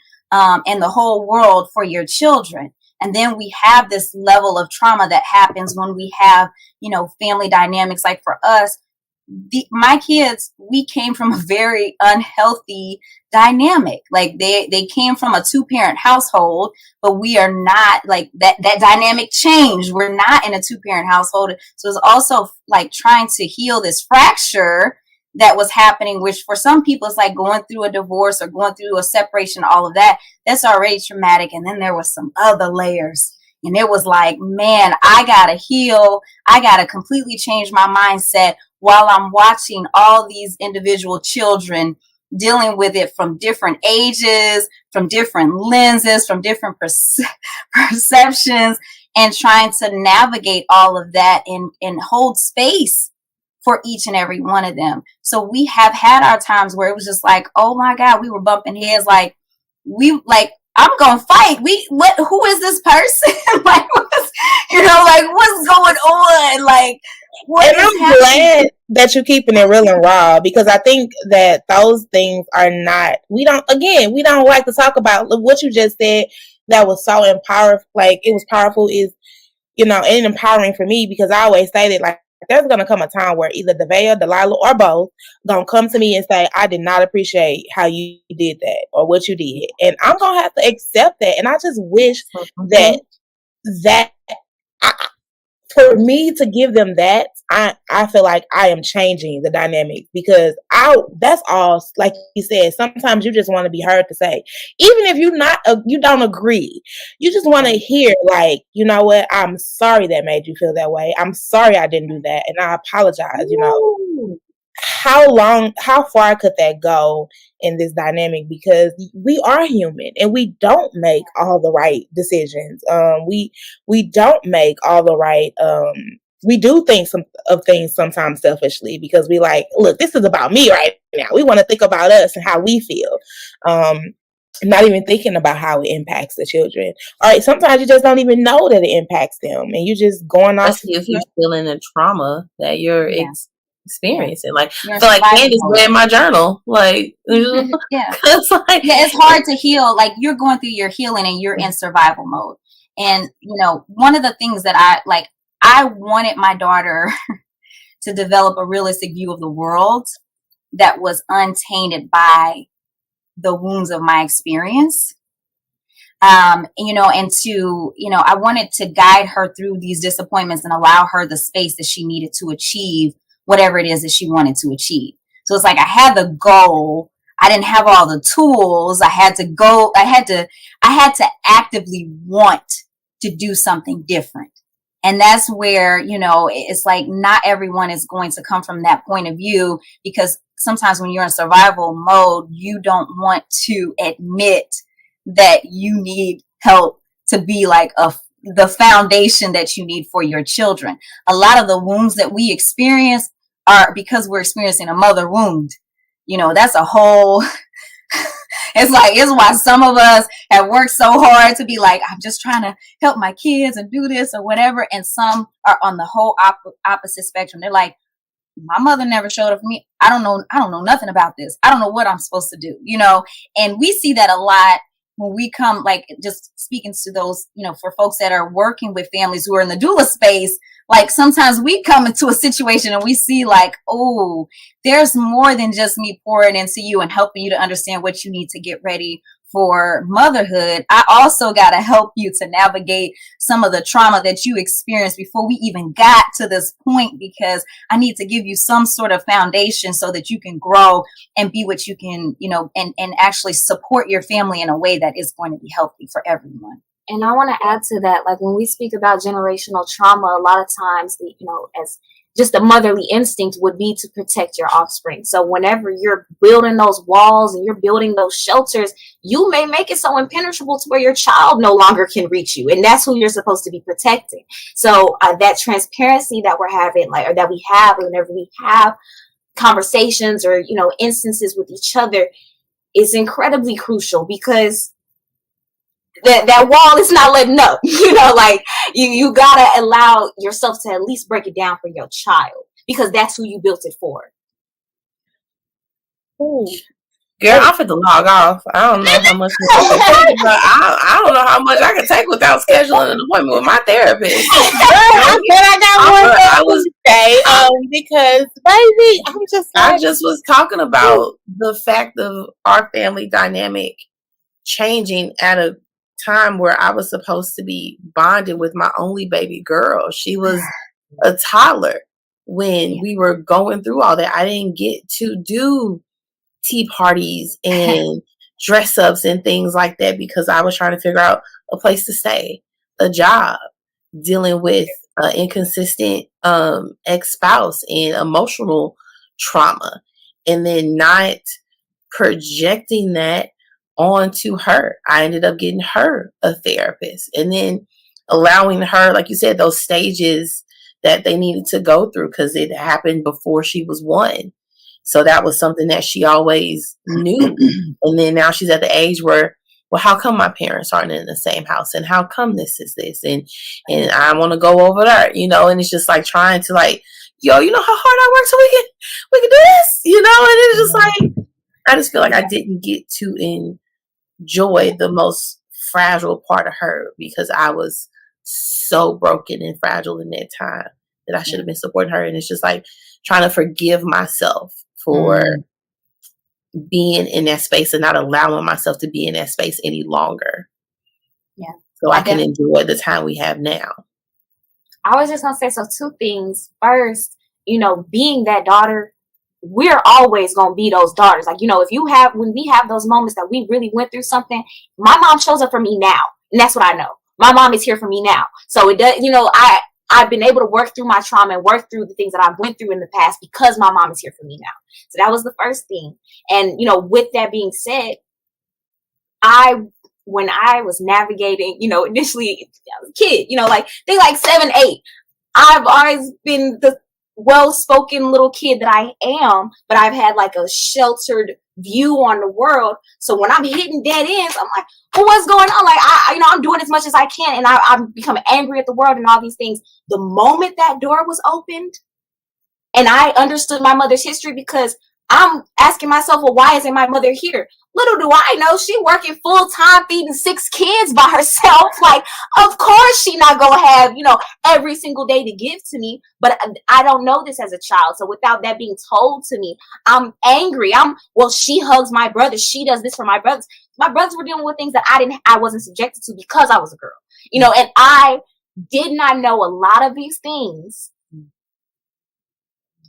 in the whole world for your children. And then we have this level of trauma that happens when we have, family dynamics. Like for us, my kids, we came from a very unhealthy dynamic. Like they came from a 2-parent household, but we are not, like, that dynamic changed. We're not in a 2-parent household. So it's also like trying to heal this fracture that was happening, which for some people it's like going through a divorce or going through a separation, all of that. That's already traumatic. And then there was some other layers. And it was like, man, I gotta heal. I gotta completely change my mindset while I'm watching all these individual children dealing with it from different ages, from different lenses, from different perceptions, and trying to navigate all of that and hold space for each and every one of them. So we have had our times where it was just like, oh my God, we were bumping heads. Like I'm going to fight. Who is this person? Like, what's going on? Like, and I'm glad that you're keeping it real and raw, because I think that those things are not, we don't like to talk about. Look, what you just said, that was so empowering. Like, it was powerful, is, and empowering for me, because I always say that, like, there's going to come a time where either Devea, Delilah, or both going to come to me and say, I did not appreciate how you did that or what you did. And I'm going to have to accept that. And I just wish that for me to give them that, I feel like I am changing the dynamic, because that's all, like you said, sometimes you just want to be heard to say, even if you don't agree, you just want to hear, like, you know what, I'm sorry that made you feel that way. I'm sorry I didn't do that. And I apologize. How far could that go in this dynamic? Because we are human and we don't make all the right decisions. We don't make all the right we do think of things sometimes selfishly because we like, look, this is about me right now. We want to think about us and how we feel. Not even thinking about how it impacts the children. All right, sometimes you just don't even know that it impacts them, and you just going off. Especially if you're feeling the trauma that you're experiencing. Like, You're I feel like Candice read my journal. Like, it's like, it's hard to heal. Like, you're going through your healing and you're in survival mode. And, you know, one of the things that I wanted my daughter to develop a realistic view of the world that was untainted by the wounds of my experience. You know, and to, you know, I wanted to guide her through these disappointments and allow her the space that she needed to achieve whatever it is that she wanted to achieve. So it's like, I had the goal. I didn't have all the tools. I had to actively want to do something different. And that's where, you know, it's like, not everyone is going to come from that point of view, because sometimes when you're in survival mode, you don't want to admit that you need help to be like the foundation that you need for your children. A lot of the wounds that we experience are because we're experiencing a mother wound. You know, that's a whole, it's why some of us have worked so hard to be like, I'm just trying to help my kids and do this or whatever. And some are on the whole opposite spectrum. They're like, my mother never showed up for me. I don't know nothing about this. I don't know what I'm supposed to do, you know? And we see that a lot when we come, like, just speaking to those, you know, for folks that are working with families who are in the doula space, like, sometimes we come into a situation and we see like, oh, there's more than just me pouring into you and helping you to understand what you need to get ready for motherhood. I also got to help you to navigate some of the trauma that you experienced before we even got to this point, because I need to give you some sort of foundation so that you can grow and be what you can, you know, and actually support your family in a way that is going to be healthy for everyone. And I want to add to that, like, when we speak about generational trauma, a lot of times, you know, as just the motherly instinct would be to protect your offspring. So whenever you're building those walls and you're building those shelters, you may make it so impenetrable to where your child no longer can reach you. And that's who you're supposed to be protecting. So that transparency that we're having, like, or that we have whenever we have conversations or, you know, instances with each other is incredibly crucial, because that wall is not letting up, you know, like you gotta allow yourself to at least break it down for your child, because that's who you built it for. Ooh. Girl, I'm finna log off. I don't know how much I don't know how much I can take without scheduling an appointment with my therapist. I got one thing to say, because baby, I just was talking about the fact of our family dynamic changing at a time where I was supposed to be bonding with my only baby girl. She was a toddler when we were going through all that. I didn't get to do tea parties and dress ups and things like that because I was trying to figure out a place to stay, a job, dealing with inconsistent ex-spouse and emotional trauma, and then not projecting that onto her. I ended up getting her a therapist, and then allowing her, like you said, those stages that they needed to go through, because it happened before she was one. So that was something that she always knew. And then now she's at the age where, well, how come my parents aren't in the same house? And how come this is this? And I want to go over there, you know, and it's just like trying to like, yo, you know how hard I work so we can do this, you know? And it's just like, I just feel like I didn't get to enjoy the most fragile part of her because I was so broken and fragile in that time that I should have been supporting her. And it's just like trying to forgive myself for being in that space and not allowing myself to be in that space any longer. Yeah. So I can enjoy the time we have now. I was just going to say, so 2 things. First, you know, being that daughter, we're always going to be those daughters. Like, you know, when we have those moments that we really went through something, my mom shows up for me now. And that's what I know. My mom is here for me now. So it does, you know, I've been able to work through my trauma and work through the things that I went through in the past because my mom is here for me now. So that was the first thing. And, you know, with that being said, when I was navigating, you know, initially I was a kid, you know, like they like 7, 8. I've always been the well-spoken little kid that I am, but I've had like a sheltered view on the world. So when I'm hitting dead ends, I'm like, well, what's going on? Like, I'm doing as much as I can, and I'm becoming angry at the world and all these things. The moment that door was opened, and I understood my mother's history, because I'm asking myself, well, why isn't my mother here? Little do I know, she working full time, feeding 6 kids by herself. Like, of course she not gonna have, every single day to give to me. But I don't know this as a child. So without that being told to me, I'm angry. She hugs my brothers. She does this for my brothers. My brothers were dealing with things that I wasn't subjected to because I was a girl, and I did not know a lot of these things.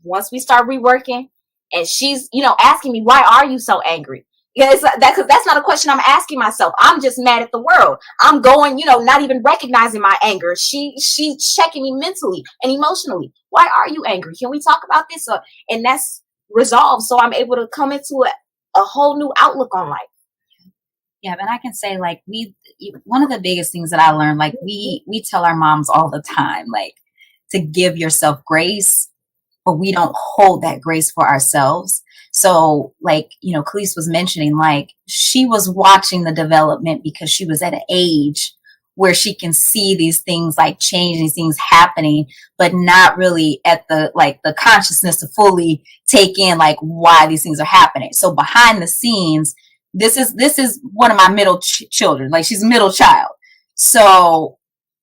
Once we start reworking, and she's, asking me, why are you so angry? Yeah, because that's not a question I'm asking myself. I'm just mad at the world. I'm going, not even recognizing my anger. She's checking me mentally and emotionally. Why are you angry? Can we talk about this? And that's resolved. So I'm able to come into a whole new outlook on life. Yeah, and I can say, like, one of the biggest things that I learned, like, we tell our moms all the time, like, to give yourself grace, but we don't hold that grace for ourselves. So, like, Calis was mentioning, like, she was watching the development because she was at an age where she can see these things like changing, these things happening, but not really at the consciousness to fully take in like why these things are happening. So behind the scenes, this is one of my middle children. Like, she's a middle child. So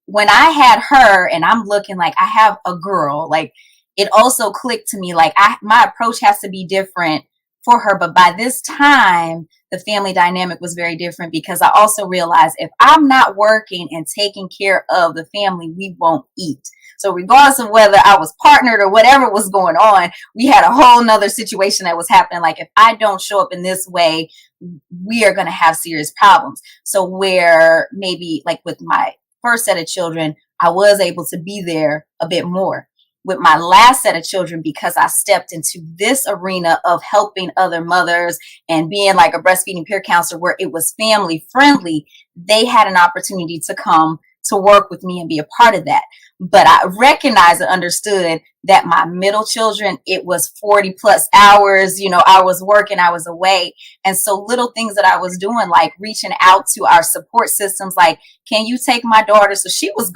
when I had her and I'm looking like I have a girl, like, it also clicked to me, like, my approach has to be different for her. But by this time, the family dynamic was very different, because I also realized if I'm not working and taking care of the family, we won't eat. So regardless of whether I was partnered or whatever was going on, we had a whole nother situation that was happening. Like, if I don't show up in this way, we are going to have serious problems. So where maybe like with my first set of children, I was able to be there a bit more. With my last set of children, because I stepped into this arena of helping other mothers and being like a breastfeeding peer counselor where it was family friendly, they had an opportunity to come to work with me and be a part of that. But I recognized and understood that my middle children, it was 40 plus hours, I was working, I was away. And so little things that I was doing, like reaching out to our support systems, like, can you take my daughter? So she was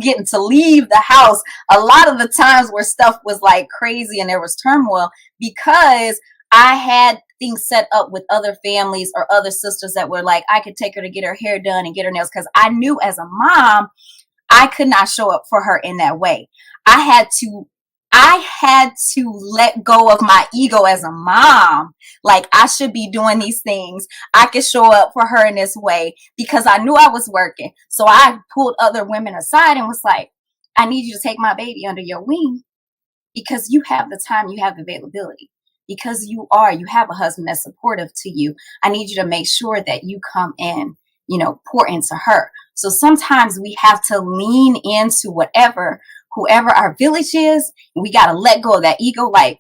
getting to leave the house a lot of the times where stuff was like crazy and there was turmoil, because I had things set up with other families or other sisters that were like, I could take her to get her hair done and get her nails. Because I knew as a mom, I could not show up for her in that way. I had to let go of my ego as a mom. Like, I should be doing these things. I could show up for her in this way because I knew I was working. So I pulled other women aside and was like, I need you to take my baby under your wing, because you have the time, you have the availability, because you have a husband that's supportive to you. I need you to make sure that you come in, pour into her. So sometimes we have to lean into whoever our village is, and we got to let go of that ego. Like,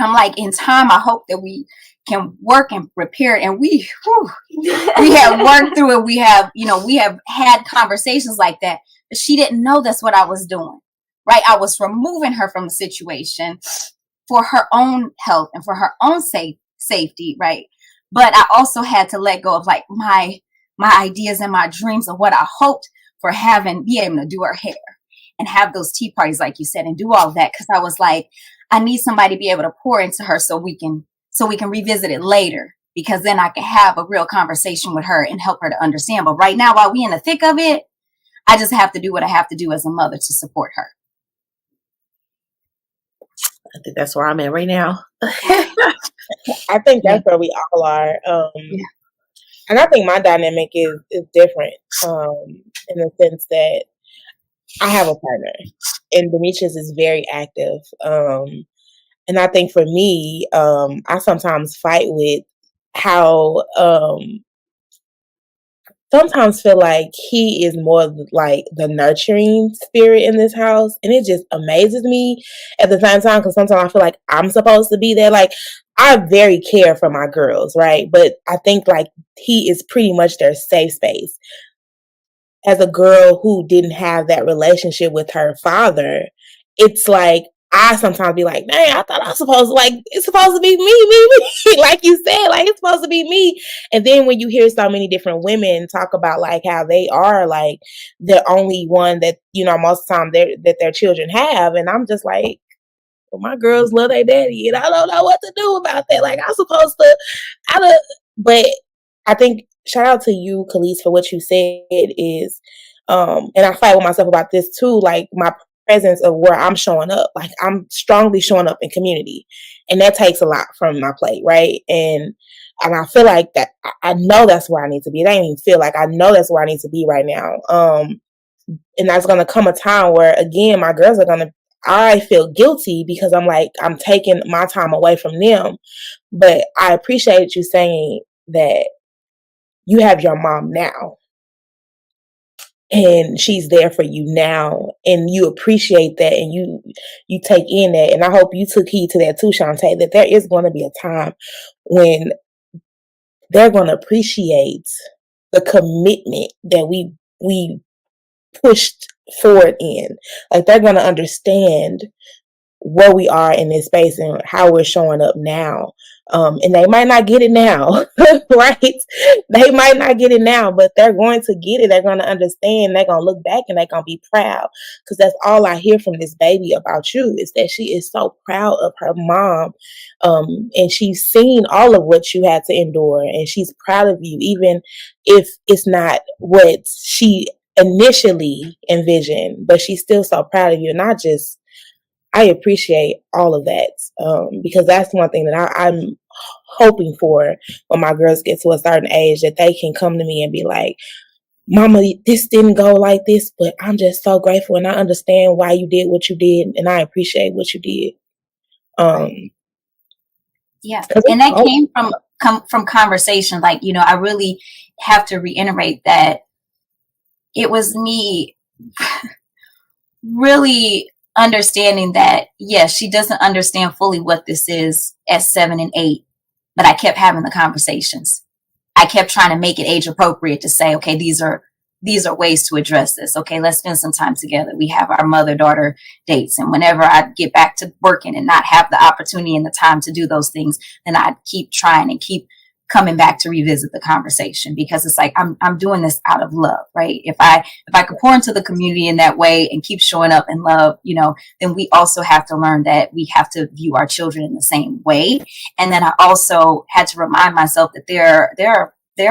I'm like, in time, I hope that we can work and repair it. And we have worked through it. We have had conversations like that, but she didn't know that's what I was doing, right? I was removing her from the situation for her own health and for her own safety, right? But I also had to let go of like my ideas and my dreams of what I hoped for be able to do her hair and have those tea parties, like you said, and do all of that. Cause I was like, I need somebody to be able to pour into her so we can revisit it later, because then I can have a real conversation with her and help her to understand. But right now, while we in the thick of it, I just have to do what I have to do as a mother to support her. I think that's where I'm at right now. I think that's where we all are. And I think my dynamic is different in the sense that I have a partner, and Demetrius is very active. And I think for me, I sometimes fight with how sometimes feel like he is more like the nurturing spirit in this house, and it just amazes me at the same time, because sometimes I feel like I'm supposed to be there. Like, I very care for my girls, right? But I think like he is pretty much their safe space. as a girl who didn't have that relationship with her father, it's like, I sometimes be like, dang, I thought I was supposed to, like, it's supposed to be me. Like you said, like, it's supposed to be me. And then when you hear so many different women talk about, like, how they are, like, the only one that, you know, most of the time that their children have. And I'm just like, well, my girls love their daddy, and I don't know what to do about that. Like, I'm supposed to, but I think, shout out to you, Calis, for what you said is, and I fight with myself about this too, like, my presence of where I'm showing up. Like, I'm strongly showing up in community, and that takes a lot from my plate, right? And I feel like that, I know that's where I need to be. It ain't even feel like, I know that's where I need to be right now. And there's going to come a time where, again, my girls are going to, I feel guilty because I'm like, I'm taking my time away from them. But I appreciate you saying that you have your mom now, and she's there for you now, and you appreciate that, and you take in that. And I hope you took heed to that too, Shante, that there is going to be a time when they're going to appreciate the commitment that we pushed forward in. Like, they're going to understand where we are in this space and how we're showing up now. And they might not get it now, right? They might not get it now, but they're going to get it. They're going to understand. They're going to look back and they're going to be proud, because that's all I hear from this baby about you, is that she is so proud of her mom. And she's seen all of what you had to endure, and she's proud of you, even if it's not what she initially envisioned, but she's still so proud of you. And I appreciate all of that, because that's one thing that I'm hoping for when my girls get to a certain age, that they can come to me and be like, Mama, this didn't go like this, but I'm just so grateful, and I understand why you did what you did, and I appreciate what you did. Yeah, and that came from conversation. Like, you know, I really have to reiterate that it was me really understanding that, yes, she doesn't understand fully what this is at 7 and 8, but I kept having the conversations. I kept trying to make it age appropriate to say, okay, these are ways to address this. Okay, let's spend some time together. We have our mother-daughter dates, and whenever I get back to working and not have the opportunity and the time to do those things, then I keep trying and keep coming back to revisit the conversation, because it's like, I'm doing this out of love, right? If I could pour into the community in that way and keep showing up in love, you know, then we also have to learn that we have to view our children in the same way. And then I also had to remind myself that there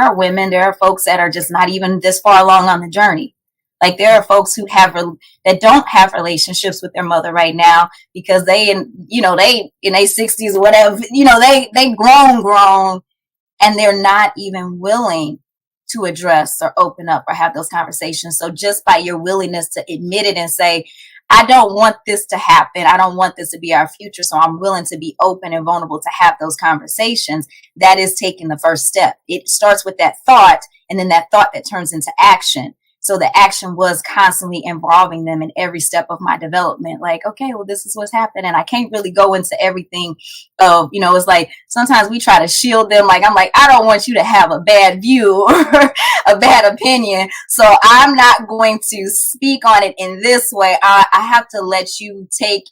are women, there are folks that are just not even this far along on the journey. Like, there are folks who that don't have relationships with their mother right now because they in their 60s or whatever, you know, they grown, and they're not even willing to address or open up or have those conversations. So just by your willingness to admit it and say, I don't want this to happen, I don't want this to be our future, so I'm willing to be open and vulnerable to have those conversations, that is taking the first step. It starts with that thought, and then that thought that turns into action. So the action was constantly involving them in every step of my development. Like, okay, well, this is what's happening. I can't really go into everything of, you know, it's like sometimes we try to shield them. Like, I'm like, I don't want you to have a bad view or a bad opinion, so I'm not going to speak on it in this way. I have to let you take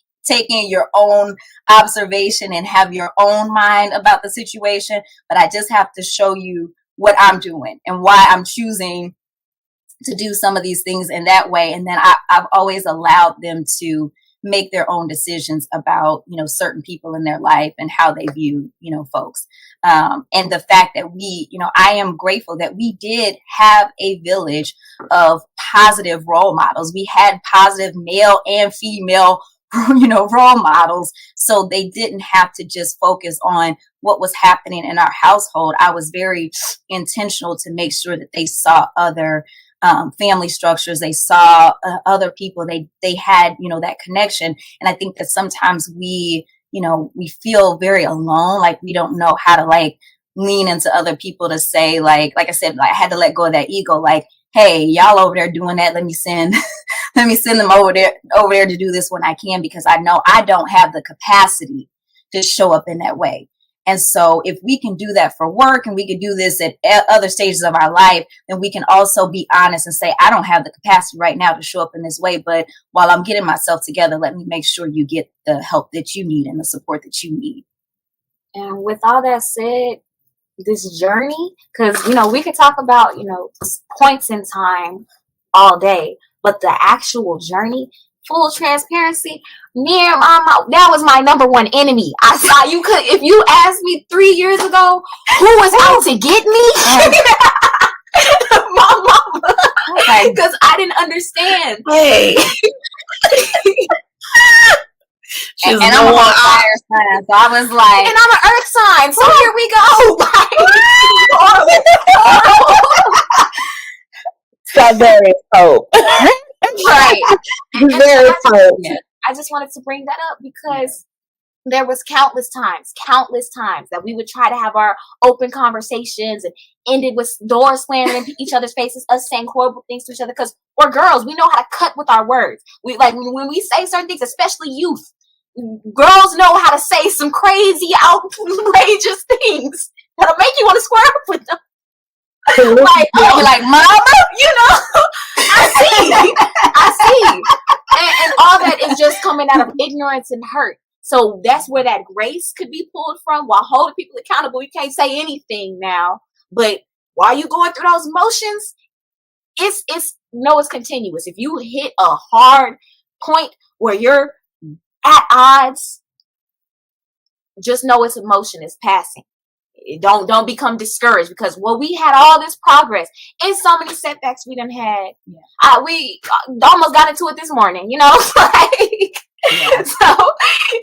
in your own observation and have your own mind about the situation. But I just have to show you what I'm doing and why I'm choosing to do some of these things in that way. And then I've always allowed them to make their own decisions about, you know, certain people in their life and how they view, you know, folks. And the fact that we, you know, I am grateful that we did have a village of positive role models. We had positive male and female, you know, role models. So they didn't have to just focus on what was happening in our household. I was very intentional to make sure that they saw other family structures. They saw other people. They had, you know, that connection. And I think that sometimes we feel very alone. Like, we don't know how to, like, lean into other people to say, like I said, like, I had to let go of that ego. Like, hey, y'all over there doing that, let me send them over there to do this when I can, because I know I don't have the capacity to show up in that way. And so if we can do that for work and we can do this at other stages of our life, then we can also be honest and say, I don't have the capacity right now to show up in this way, but while I'm getting myself together, let me make sure you get the help that you need and the support that you need. And with all that said, this journey, because, you know, we could talk about, you know, points in time all day, but the actual journey, full transparency, me and mama, that was my number one enemy. I saw you could, if you asked me 3 years ago who was out to get me, my mama, because I didn't understand. Hey. And I'm a fire sign, so I was like, and I'm an earth sign, so here we go. So very hope. Right. Very hope. I just wanted to bring that up because there was countless times that we would try to have our open conversations and ended with doors slamming in each other's faces, us saying horrible things to each other, because we're girls. We know how to cut with our words. We like when we say certain things, especially youth. Girls know how to say some crazy, outrageous things that'll make you want to square up with them. Like, oh, like, mama, you know, I see. And all that is just coming out of ignorance and hurt. So that's where that grace could be pulled from while holding people accountable. You can't say anything now, but while you going through those emotions, it's continuous. If you hit a hard point where you're at odds, just know it's emotion is passing. Don't become discouraged, because we had all this progress and so many setbacks we done had. Yeah. We almost got into it this morning, you know. Like, yeah. So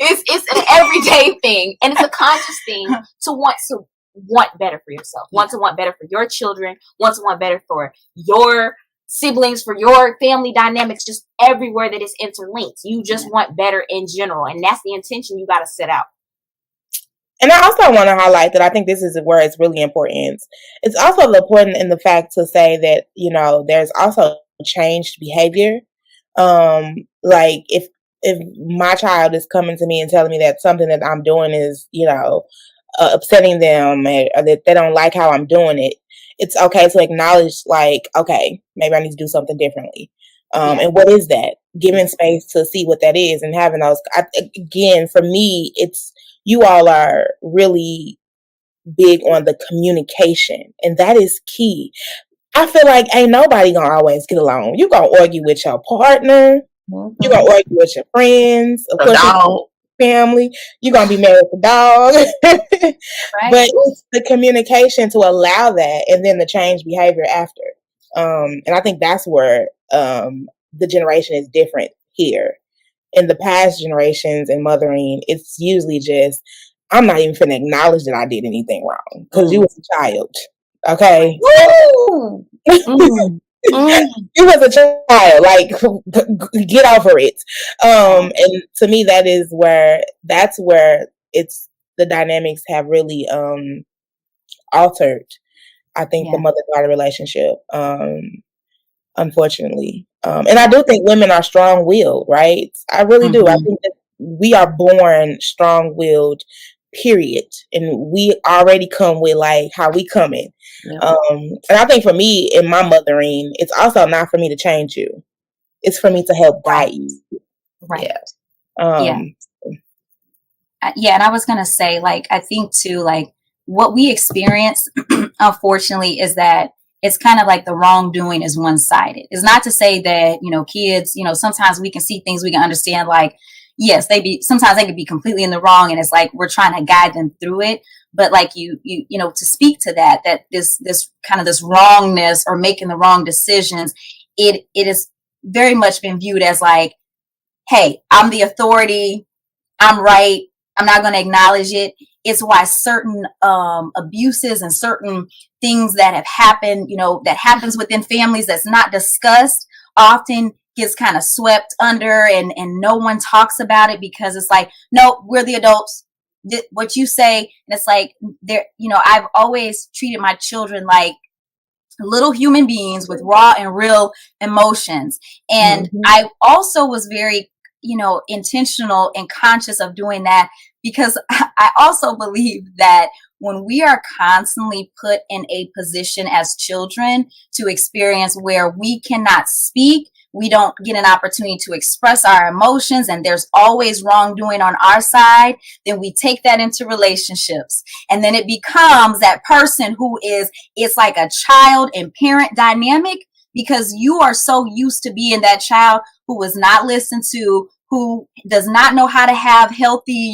it's an everyday thing, and it's a conscious thing to want better for yourself, want to want better for your children, want to want better for your siblings, for your family dynamics, just everywhere that is interlinked. You just want better in general, and that's the intention you got to set out. And I also want to highlight that I think this is where it's really important. It's also important in the fact to say that, you know, there's also changed behavior. Like if my child is coming to me and telling me that something that I'm doing is, you know, upsetting them, or that they don't like how I'm doing it, it's okay to acknowledge, like, okay, maybe I need to do something differently. And what is that? Giving space to see what that is, and having those, again, for me, it's, you all are really big on the communication, and that is key. I feel like ain't nobody gonna always get along. You're gonna argue with your partner. Mm-hmm. You're gonna argue with your friends. Of course, dog. Family. You're gonna be married with a dog. Right. But it's the communication to allow that, and then the change behavior after. And I think that's where the generation is different here. In the past generations in mothering, it's usually just, I'm not even finna acknowledge that I did anything wrong because you was a child. Okay? Woo! You was a child. Like, get over it. And to me, that's where it's, the dynamics have really altered, I think, the mother-daughter relationship. Unfortunately. And I do think women are strong-willed, right? I really do. I think that we are born strong-willed, period. And we already come with, like, how we coming. Yeah. And I think for me, in my mothering, it's also not for me to change you. It's for me to help guide you. Right. And I was going to say, like, I think, too, like, what we experience, unfortunately, is that it's kind of like the wrongdoing is one-sided. It's not to say that, you know, kids, you know, sometimes we can see things, we can understand, like, yes, sometimes they could be completely in the wrong, and it's like we're trying to guide them through it. But like you know, to speak to that this kind of this wrongness or making the wrong decisions, it is very much been viewed as like, hey, I'm the authority, I'm right, I'm not going to acknowledge it. It's why certain abuses and certain things that have happened, you know, that happens within families that's not discussed, often gets kind of swept under, and no one talks about it, because it's like, no, we're the adults. What you say, and it's like, there, you know, I've always treated my children like little human beings with raw and real emotions. And I also was very intentional and conscious of doing that, because I also believe that when we are constantly put in a position as children to experience where we cannot speak, we don't get an opportunity to express our emotions, and there's always wrongdoing on our side, then we take that into relationships. And then it becomes that person who it's like a child and parent dynamic, because you are so used to being that child who was not listened to, who does not know how to have healthy,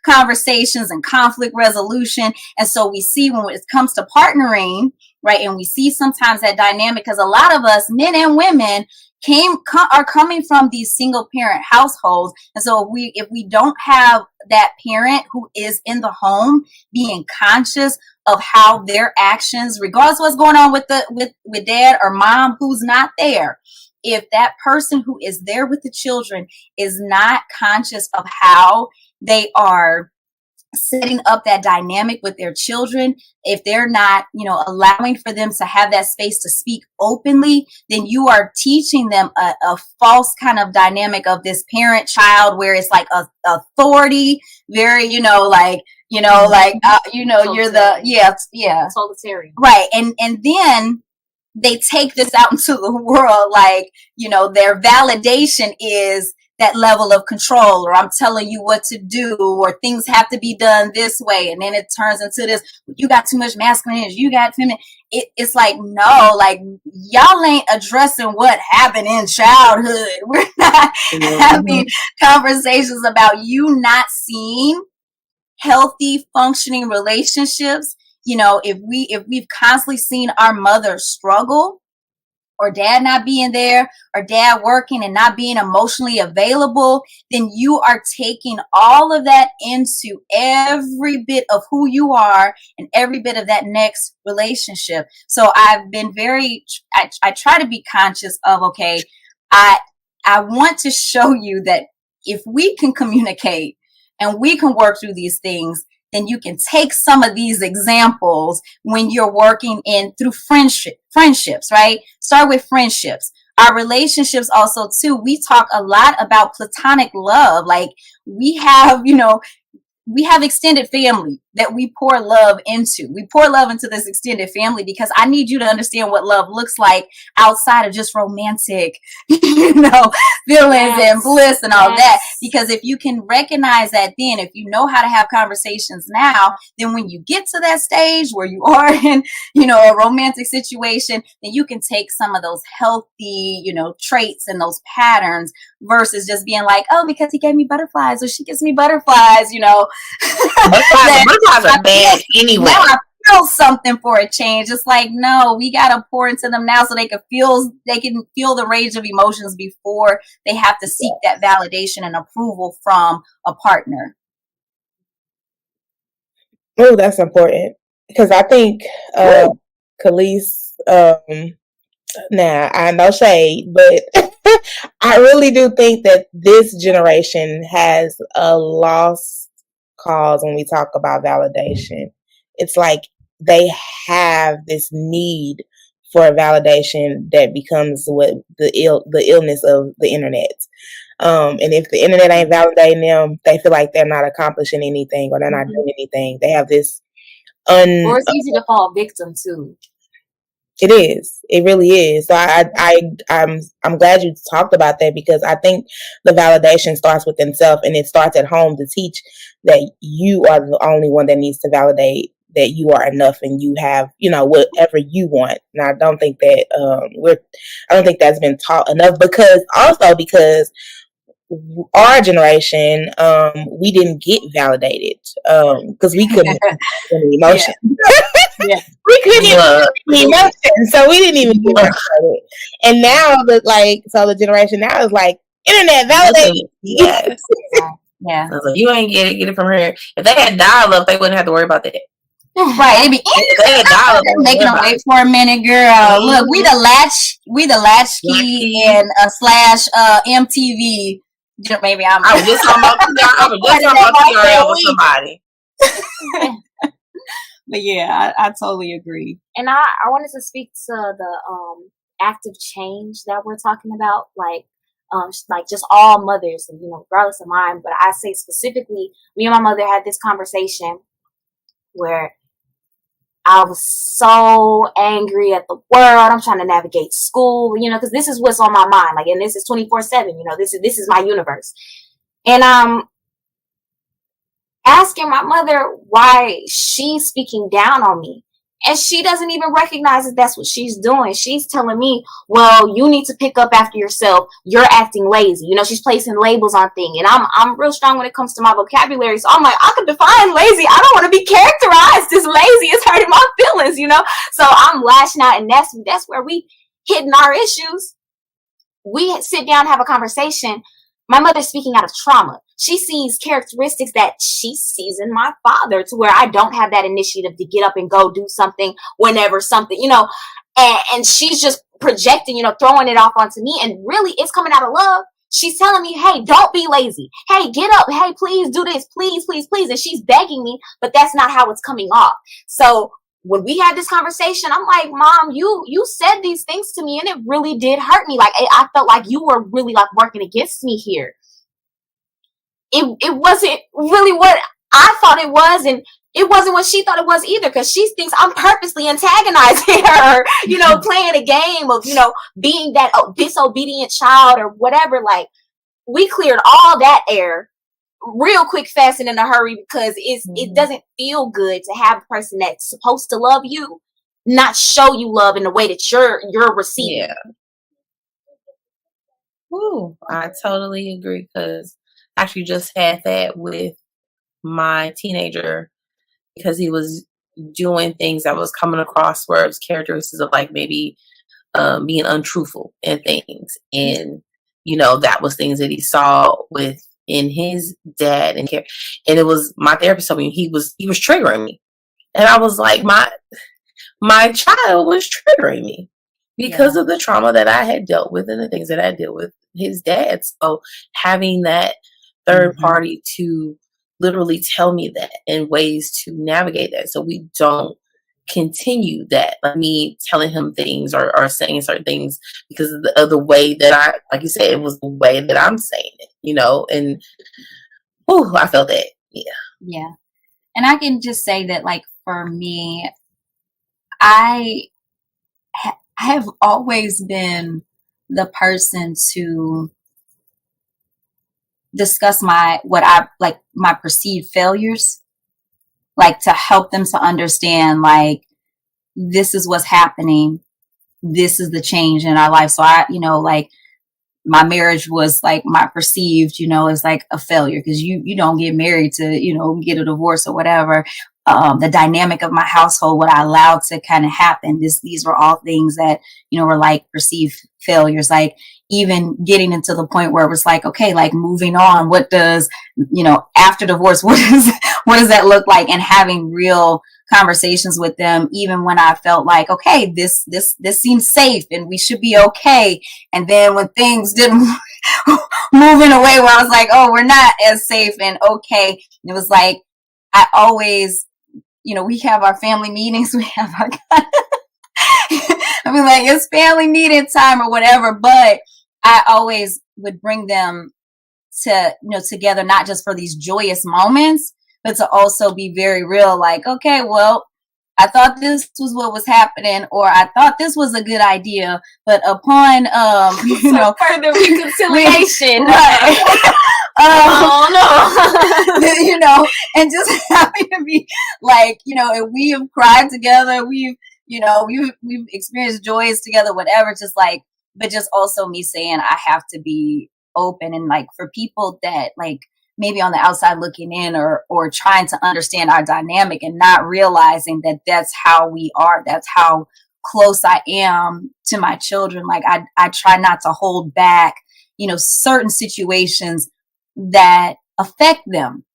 conversations and conflict resolution. And so we see when it comes to partnering, right, and we see sometimes that dynamic, because a lot of us, men and women, are coming from these single parent households. And so if we don't have that parent who is in the home being conscious of how their actions, regardless of what's going on with dad or mom who's not there, if that person who is there with the children is not conscious of how they are setting up that dynamic with their children, if they're not, allowing for them to have that space to speak openly, then you are teaching them a false kind of dynamic of this parent child, where it's like a authority, very, you're the, totalitarian, right. And then they take this out into the world, like, their validation is that level of control, or I'm telling you what to do, or things have to be done this way. And then it turns into this, you got too much masculine, you got feminine. It's like, no, like, y'all ain't addressing what happened in childhood. We're not having conversations about you not seeing healthy, functioning relationships. If we've constantly seen our mother struggle, or dad not being there, or dad working and not being emotionally available, then you are taking all of that into every bit of who you are and every bit of that next relationship. So I've been I try to be conscious of, okay, I want to show you that if we can communicate and we can work through these things, then you can take some of these examples when you're working through friendships, right? Start with friendships. Our relationships also too, we talk a lot about platonic love. Like, we have extended family that we pour love into. We pour love into this extended family because I need you to understand what love looks like outside of just romantic, feelings and bliss and all that. Because if you can recognize that, then if you know how to have conversations now, then when you get to that stage where you are in, a romantic situation, then you can take some of those healthy, traits and those patterns, versus just being like, oh, because he gave me butterflies or she gives me butterflies, Butterflies are bad anyway. Now I feel something for a change. It's like, no, we gotta pour into them now so they can feel the range of emotions before they have to seek that validation and approval from a partner. Oh, that's important, because I think Calis, now I know shade, but I really do think that this generation has a lost cause when we talk about validation. It's like they have this need for validation that becomes what the illness of the internet. And if the internet ain't validating them, they feel like they're not accomplishing anything, or they're not doing anything. They have this or it's easy to fall victim to. It is. It really is. So I'm glad you talked about that, because I think the validation starts within self, and it starts at home to teach that you are the only one that needs to validate that you are enough and you have, whatever you want. And I don't think that I don't think that's been taught enough, because our generation, we didn't get validated, because we couldn't any emotion. Yeah. We couldn't even emotion, so we didn't even get validated. And now the generation now is like internet validated. Yes. Yeah. So you ain't get it from her. If they had dial-up, they wouldn't have to worry about that. Right. It'd be making them wait for a minute, girl. Look, we the latchkey and / MTV. Maybe I was just talking about TRL with somebody. But yeah, I totally agree. And I wanted to speak to the active change that we're talking about. Like, like just all mothers, and, you know, regardless of mine. But I say specifically, me and my mother had this conversation where I was so angry at the world. I'm trying to navigate school, you know, because this is what's on my mind. Like, and this is 24/7. You know, this is my universe. And asking my mother why she's speaking down on me. And she doesn't even recognize that that's what she's doing. She's telling me, well, you need to pick up after yourself. You're acting lazy. You know, she's placing labels on things. And I'm real strong when it comes to my vocabulary. So I'm like, I could define lazy. I don't want to be characterized as lazy. It's hurting my feelings, you know? So I'm lashing out, and that's where we hidden our issues. We sit down, have a conversation. My mother's speaking out of trauma. She sees characteristics that she sees in my father, to where I don't have that initiative to get up and go do something whenever something, you know, and she's just projecting, you know, throwing it off onto me. And really, it's coming out of love. She's telling me, hey, don't be lazy. Hey, get up. Hey, please do this. Please, please, please. And she's begging me, but that's not how it's coming off. So when we had this conversation, I'm like, Mom, you said these things to me, and it really did hurt me. Like, I felt like you were really like working against me here. It wasn't really what I thought it was, and it wasn't what she thought it was either, because she thinks I'm purposely antagonizing her, you know, playing a game of, you know, being that disobedient child or whatever. Like, we cleared all that air real quick, fast, and in a hurry, because it doesn't feel good to have a person that's supposed to love you not show you love in the way that you're receiving. Yeah. Ooh, I totally agree, because I actually just had that with my teenager, because he was doing things that was coming across where it's characteristics of like maybe being untruthful and things. And, you know, that was things that he saw in his dad, and it was my therapist told me he was triggering me. And I was like, my child was triggering me because of the trauma that I had dealt with and the things that I dealt with his dad. So having that third party to literally tell me that and ways to navigate that, so we don't continue that, like me telling him things or saying certain things because of the way that I, like you said, it was the way that I'm saying it, you know. And I felt that. Yeah. And I can just say that, like, for me, I have always been the person to discuss my perceived failures, like to help them to understand, like, this is what's happening. This is the change in our life. So I, you know, like, my marriage was like my perceived, you know, is like a failure, because you don't get married to, you know, get a divorce or whatever. The dynamic of my household, what I allowed to kind of happen, these were all things that, you know, were like perceived failures. Like, even getting into the point where it was like, okay, like, moving on, what does, you know, after divorce, what does that look like? And having real conversations with them, even when I felt like, okay, this seems safe and we should be okay. And then when things didn't move in a way where I was like, oh, we're not as safe and okay. And it was like, I always, you know, we have our family meetings, we have our, I mean, like, it's family meeting time or whatever, but I always would bring them to, you know, together, not just for these joyous moments, but to also be very real. Like, okay, well, I thought this was what was happening, or I thought this was a good idea, but upon, you know, further reconciliation, right. Oh no, you know, and just having to be like, you know, and we have cried together, we've experienced joys together, whatever, just like, but just also me saying I have to be open, and like, for people that like maybe on the outside looking in, or trying to understand our dynamic and not realizing that that's how we are, that's how close I am to my children. Like, I try not to hold back, you know, certain situations that affect them.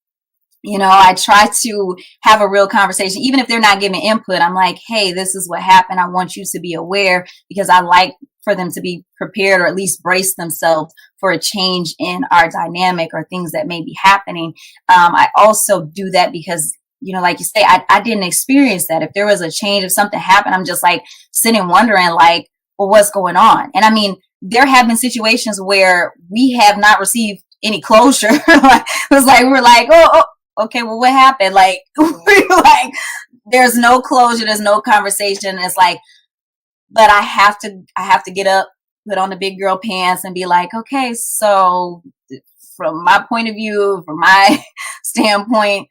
You know, I try to have a real conversation, even if they're not giving input. I'm like, hey, this is what happened. I want you to be aware, because I like for them to be prepared, or at least brace themselves for a change in our dynamic or things that may be happening. I also do that because, you know, like you say, I didn't experience that. If there was a change, if something happened, I'm just like sitting wondering, like, well, what's going on? And I mean, there have been situations where we have not received any closure. We're like, oh, okay, well, what happened? Like, we're like, there's no closure, there's no conversation. It's like, but I have to get up, put on the big girl pants and be like, okay, so from my point of view, from my standpoint,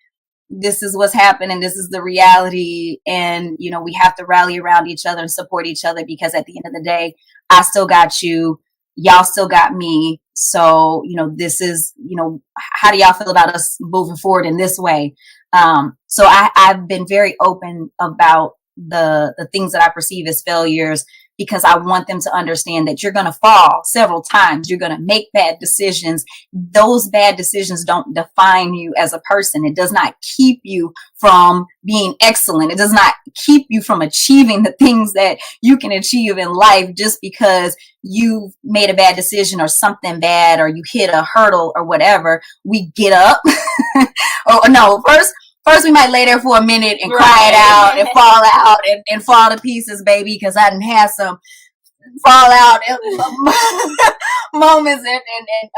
this is what's happening. This is the reality. And, you know, we have to rally around each other and support each other, because at the end of the day, I still got you. Y'all still got me. So, you know, this is, you know, how do y'all feel about us moving forward in this way? So I've been very open about the things that I perceive as failures, because I want them to understand that you're going to fall several times. You're going to make bad decisions. Those bad decisions don't define you as a person. It does not keep you from being excellent. It does not keep you from achieving the things that you can achieve in life just because you made a bad decision or something bad, or you hit a hurdle or whatever. We get up. Or no, First, we might lay there for a minute and cry it out and fall out and fall to pieces, baby, because I didn't have some fall out moments and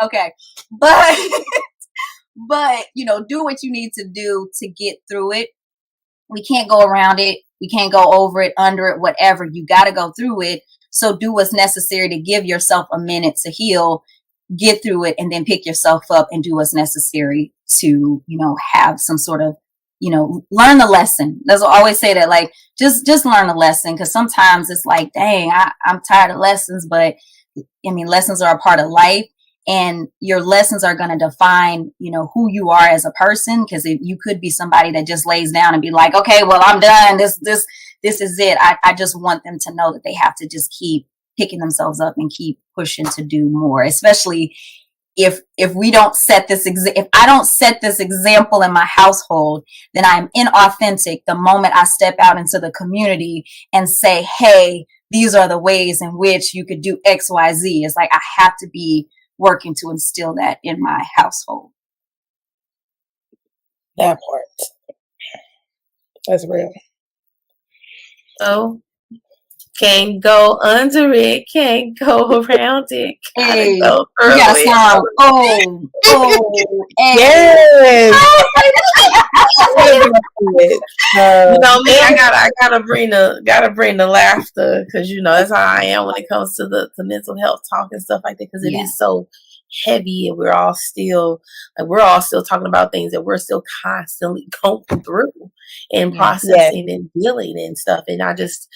okay. But, you know, do what you need to do to get through it. We can't go around it. We can't go over it, under it, whatever. You got to go through it. So do what's necessary to give yourself a minute to heal, get through it, and then pick yourself up and do what's necessary to, you know, have some sort of, you know, learn the lesson. That's what I always say, that like, just learn the lesson. Cause sometimes it's like, dang, I'm tired of lessons, but I mean, lessons are a part of life, and your lessons are going to define, you know, who you are as a person. Cause you could be somebody that just lays down and be like, okay, well, I'm done. This is it. I just want them to know that they have to just keep picking themselves up and keep pushing to do more, especially if we don't set this, if I don't set this example in my household, then I'm inauthentic the moment I step out into the community and say, hey, these are the ways in which you could do X, Y, Z. It's like, I have to be working to instill that in my household. That part. That's real. So, can't go under it, can't go around it. Hey, go through you got it. some. Yes. You know me, I gotta bring the laughter, because you know that's how I am when it comes to the mental health talk and stuff like that, because it is so heavy, and we're all still talking about things that we're still constantly going through and processing and dealing and stuff. And I just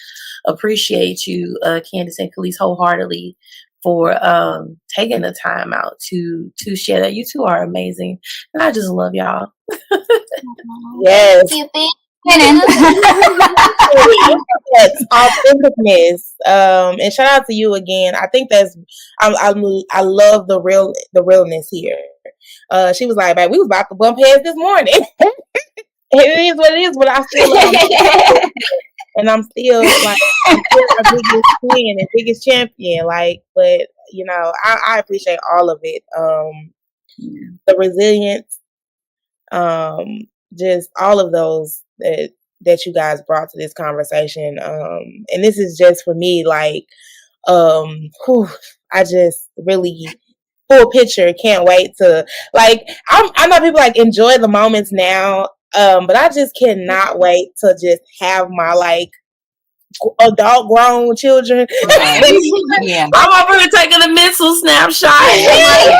appreciate you, Candice and Calis, wholeheartedly for taking the time out to share that. You two are amazing, and I just love y'all. Yes. Authenticness. And shout out to you again. I think that's I love the realness here. She was like, "Babe, we was about to bump heads this morning." It is what it is, but I still love it. And I'm still like, I'm still our biggest fan and biggest champion. Like, but you know, I appreciate all of it. The resilience, just all of those that you guys brought to this conversation. And this is just for me, like, I just really full picture. Can't wait to, like, I know people like enjoy the moments now. But I just cannot wait to just have my like adult grown children. Yeah. I'm over here taking a mental snapshot. My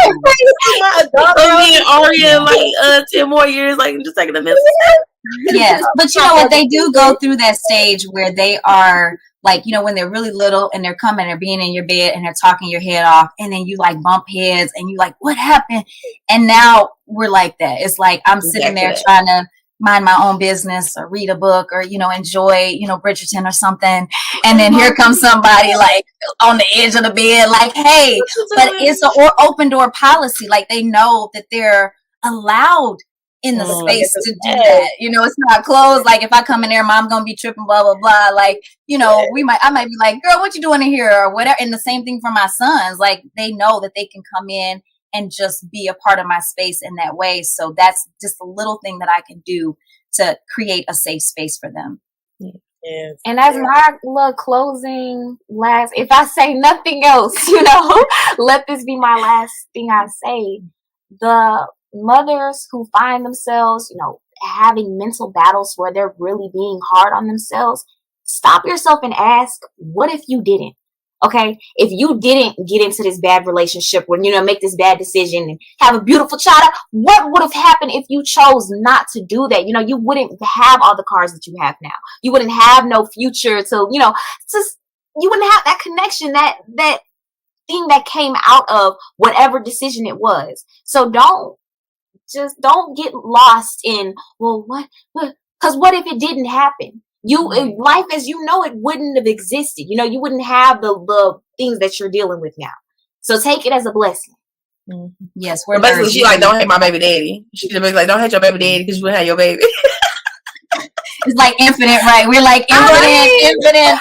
adult me and Aria in like 10 more years, like just taking a mental snapshot. Yes. But you know what, they do go through that stage where they are like, you know, when they're really little and they're coming, they're being in your bed and they're talking your head off, and then you like bump heads and you like, what happened? And now we're like that. It's like I'm sitting there trying to mind my own business or read a book or, you know, enjoy, you know, Bridgerton or something. And then here comes somebody like on the edge of the bed, like, hey, but it's an open door policy. Like they know that they're allowed in the space to do that. You know, it's not closed. Like if I come in there, mom gonna be tripping, blah, blah, blah. Like, you know, I might be like, girl, what you doing in here or whatever. And the same thing for my sons. Like they know that they can come in and just be a part of my space in that way. So that's just a little thing that I can do to create a safe space for them. Yes. And as my little closing last, if I say nothing else, let this be my last thing I say. The mothers who find themselves, having mental battles where they're really being hard on themselves, stop yourself and ask, what if you didn't? Okay, if you didn't get into this bad relationship where, make this bad decision and have a beautiful child, what would have happened if you chose not to do that? You wouldn't have all the cars that you have now. You wouldn't have no future to, you wouldn't have that connection, that thing that came out of whatever decision it was. So don't get lost in, well, what, because what if it didn't happen? Life as you know it wouldn't have existed. You wouldn't have the things that you're dealing with now. So take it as a blessing. Mm-hmm. Yes, we're basically she like, don't hate my baby daddy. She's basically like, don't hate your baby daddy because you wouldn't have your baby. It's like infinite, right? We're like infinite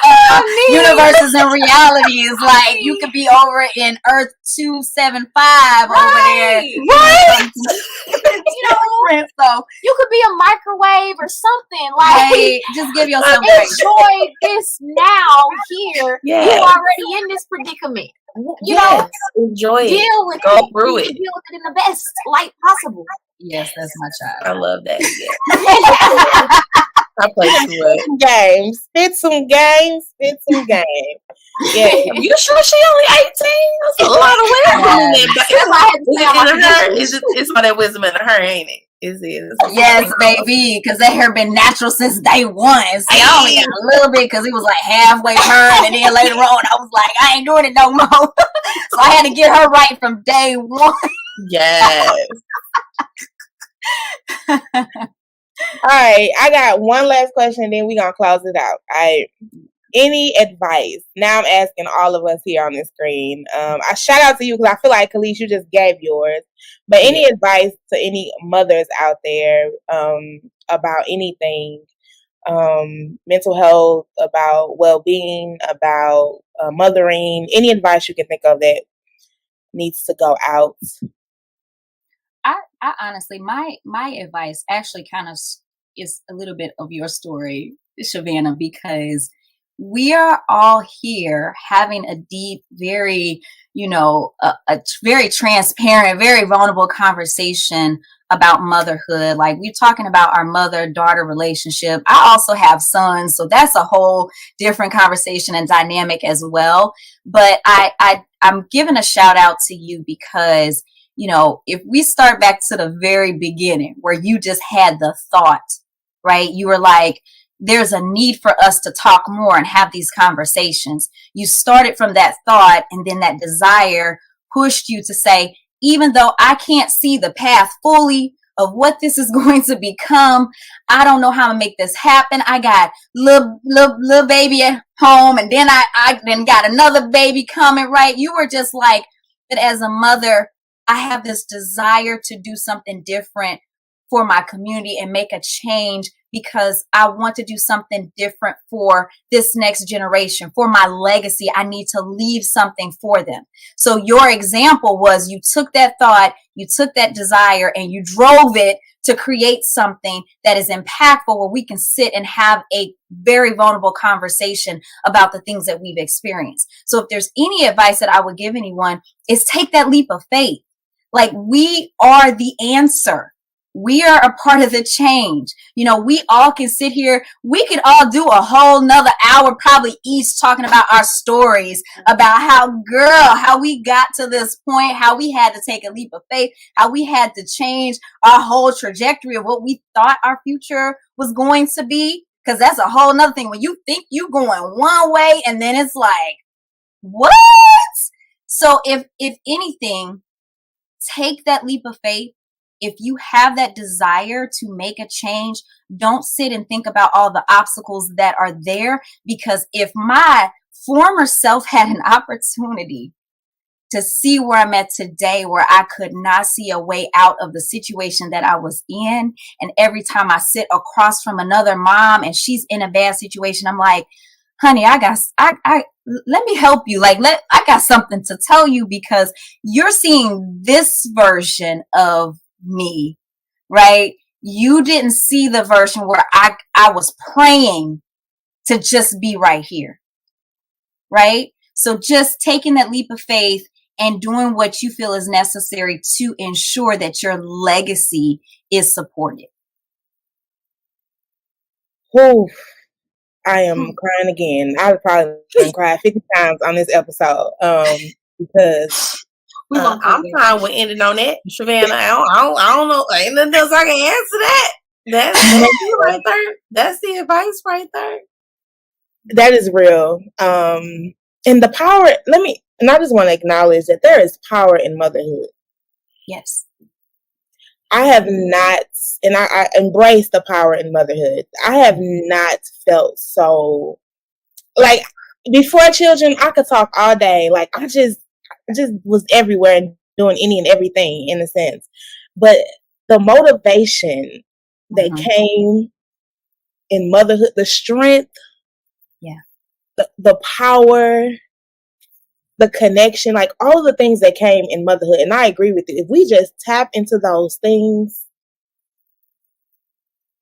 universes and realities. Like you could be over in Earth 275 over there, right? So you could be a microwave or something. Like, right. Just give yourself enjoy this now. Here, yes. You're already in this predicament. Enjoy it. Deal with Go it. through it. Deal with it in the best light possible. Yes, that's my child. I love that. Yeah. I play some games. Spit some games. Yeah. You sure she only 18? That's a lot of wisdom. It's all that wisdom in her, ain't it? Is it? Yes, baby. Because that hair been natural since day one. See, I only got a little bit because it was like halfway turned, and then later on, I was like, I ain't doing it no more. So I had to get her right from day one. Yes. All right, I got one last question, then we're gonna close it out. Any advice? Now I'm asking all of us here on the screen. I shout out to you because I feel like Calis, you just gave yours. But any advice to any mothers out there about anything, mental health, about well-being, about mothering? Any advice you can think of that needs to go out? I honestly, my advice actually kind of is a little bit of your story, Shavannah, because we are all here having a deep, very, a very transparent, very vulnerable conversation about motherhood. Like we're talking about our mother-daughter relationship. I also have sons, so that's a whole different conversation and dynamic as well. But I'm giving a shout out to you because if we start back to the very beginning where you just had the thought, right? You were like, there's a need for us to talk more and have these conversations. You started from that thought, and then that desire pushed you to say, even though I can't see the path fully of what this is going to become, I don't know how to make this happen. I got little baby at home, and then I then got another baby coming, right? You were just like, but as a mother, I have this desire to do something different for my community and make a change because I want to do something different for this next generation, for my legacy. I need to leave something for them. So your example was you took that thought, you took that desire, and you drove it to create something that is impactful where we can sit and have a very vulnerable conversation about the things that we've experienced. So if there's any advice that I would give anyone, is take that leap of faith. Like we are the answer. We are a part of the change. We all can sit here. We could all do a whole nother hour, probably each talking about our stories, about how we got to this point, how we had to take a leap of faith, how we had to change our whole trajectory of what we thought our future was going to be. Because that's a whole nother thing. When you think you're going one way and then it's like, what? So if anything, take that leap of faith. If you have that desire to make a change, don't sit and think about all the obstacles that are there. Because if my former self had an opportunity to see where I'm at today, where I could not see a way out of the situation that I was in, and every time I sit across from another mom and she's in a bad situation, I'm like, honey, I let me help you. I got something to tell you because you're seeing this version of me, right? You didn't see the version where I was praying to just be right here. Right? So just taking that leap of faith and doing what you feel is necessary to ensure that your legacy is supported. Whew. I am crying again. I probably cried 50 times on this episode because I'm fine with ending on that, Savannah. I don't know. Ain't nothing else I can answer that. That's it right there. That's the advice right there. That is real. And the power. And I just want to acknowledge that there is power in motherhood. Yes. I have not, and I embrace the power in motherhood. I have not felt so, like, before children, I could talk all day. Like, I just was everywhere and doing any and everything in a sense. But the motivation that came in motherhood, the strength, the power, the connection, like all of the things that came in motherhood. And I agree with you. If we just tap into those things,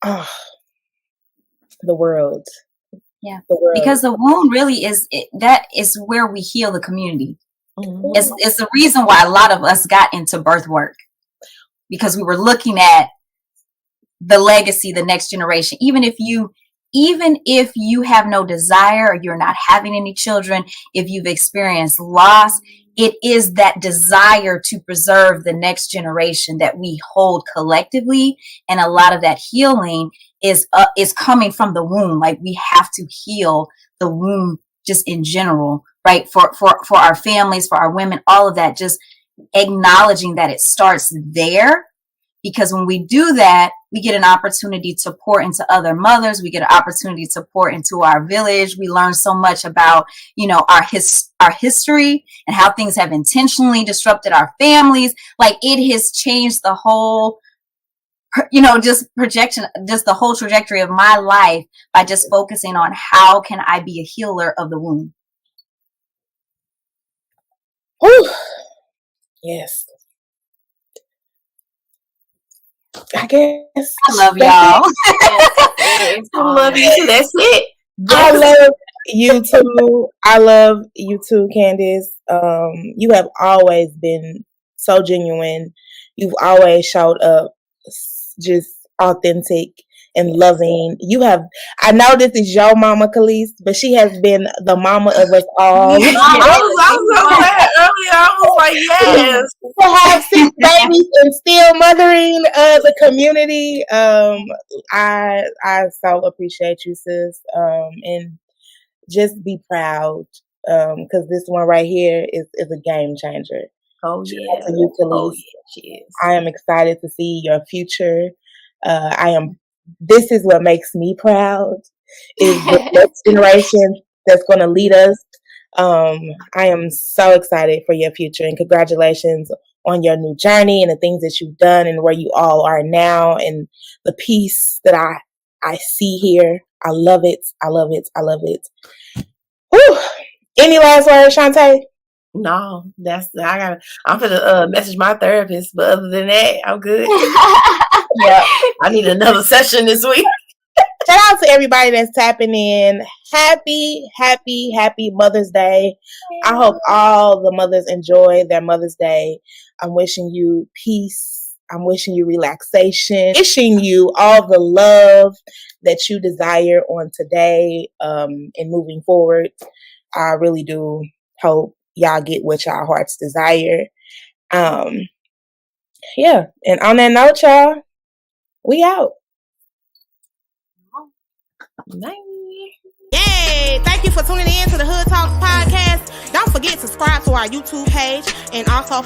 the world. Yeah. Because the womb really that is where we heal the community. Mm-hmm. It's the reason why a lot of us got into birth work, because we were looking at the legacy, the next generation. Even if you have no desire, or you're not having any children, if you've experienced loss, it is that desire to preserve the next generation that we hold collectively. And a lot of that healing is coming from the womb. Like, we have to heal the womb just in general, right? For our families, for our women, all of that, just acknowledging that it starts there. Because when we do that, we get an opportunity to pour into other mothers. We get an opportunity to pour into our village. We learn so much about, our history and how things have intentionally disrupted our families. Like, it has changed the whole, just the whole trajectory of my life by just focusing on how can I be a healer of the womb. Whew. Yes. I guess I love y'all. I love you too. That's it. I love you too. I love you too, Candice. You have always been so genuine. You've always showed up just authentic and loving. I know this is your mama, Calis, but she has been the mama of us all. I was so glad earlier. I was like, yes. To have 6 babies and still mothering the community. I so appreciate you, sis. And just be proud. Because this one right here is a game changer. Oh, yeah. You, Calis. She is. I am excited to see your future. This is what makes me proud, is the next generation that's going to lead us. I am so excited for your future, and congratulations on your new journey and the things that you've done and where you all are now and the peace that I see here. I love it. I love it. I love it. Whew. Any last words, Shante? No, I'm gonna message my therapist, but other than that, I'm good. Yeah, I need another session this week. Shout out to everybody that's tapping in. Happy Mother's Day. I hope all the mothers enjoy their Mother's Day. I'm wishing you peace. I'm wishing you relaxation. Wishing you all the love that you desire on today and moving forward. I really do hope y'all get what y'all hearts desire. Yeah. And on that note, y'all, we out. Bye. Yay! Thank you for tuning in to the Hood Talks podcast. Don't forget to subscribe to our YouTube page and also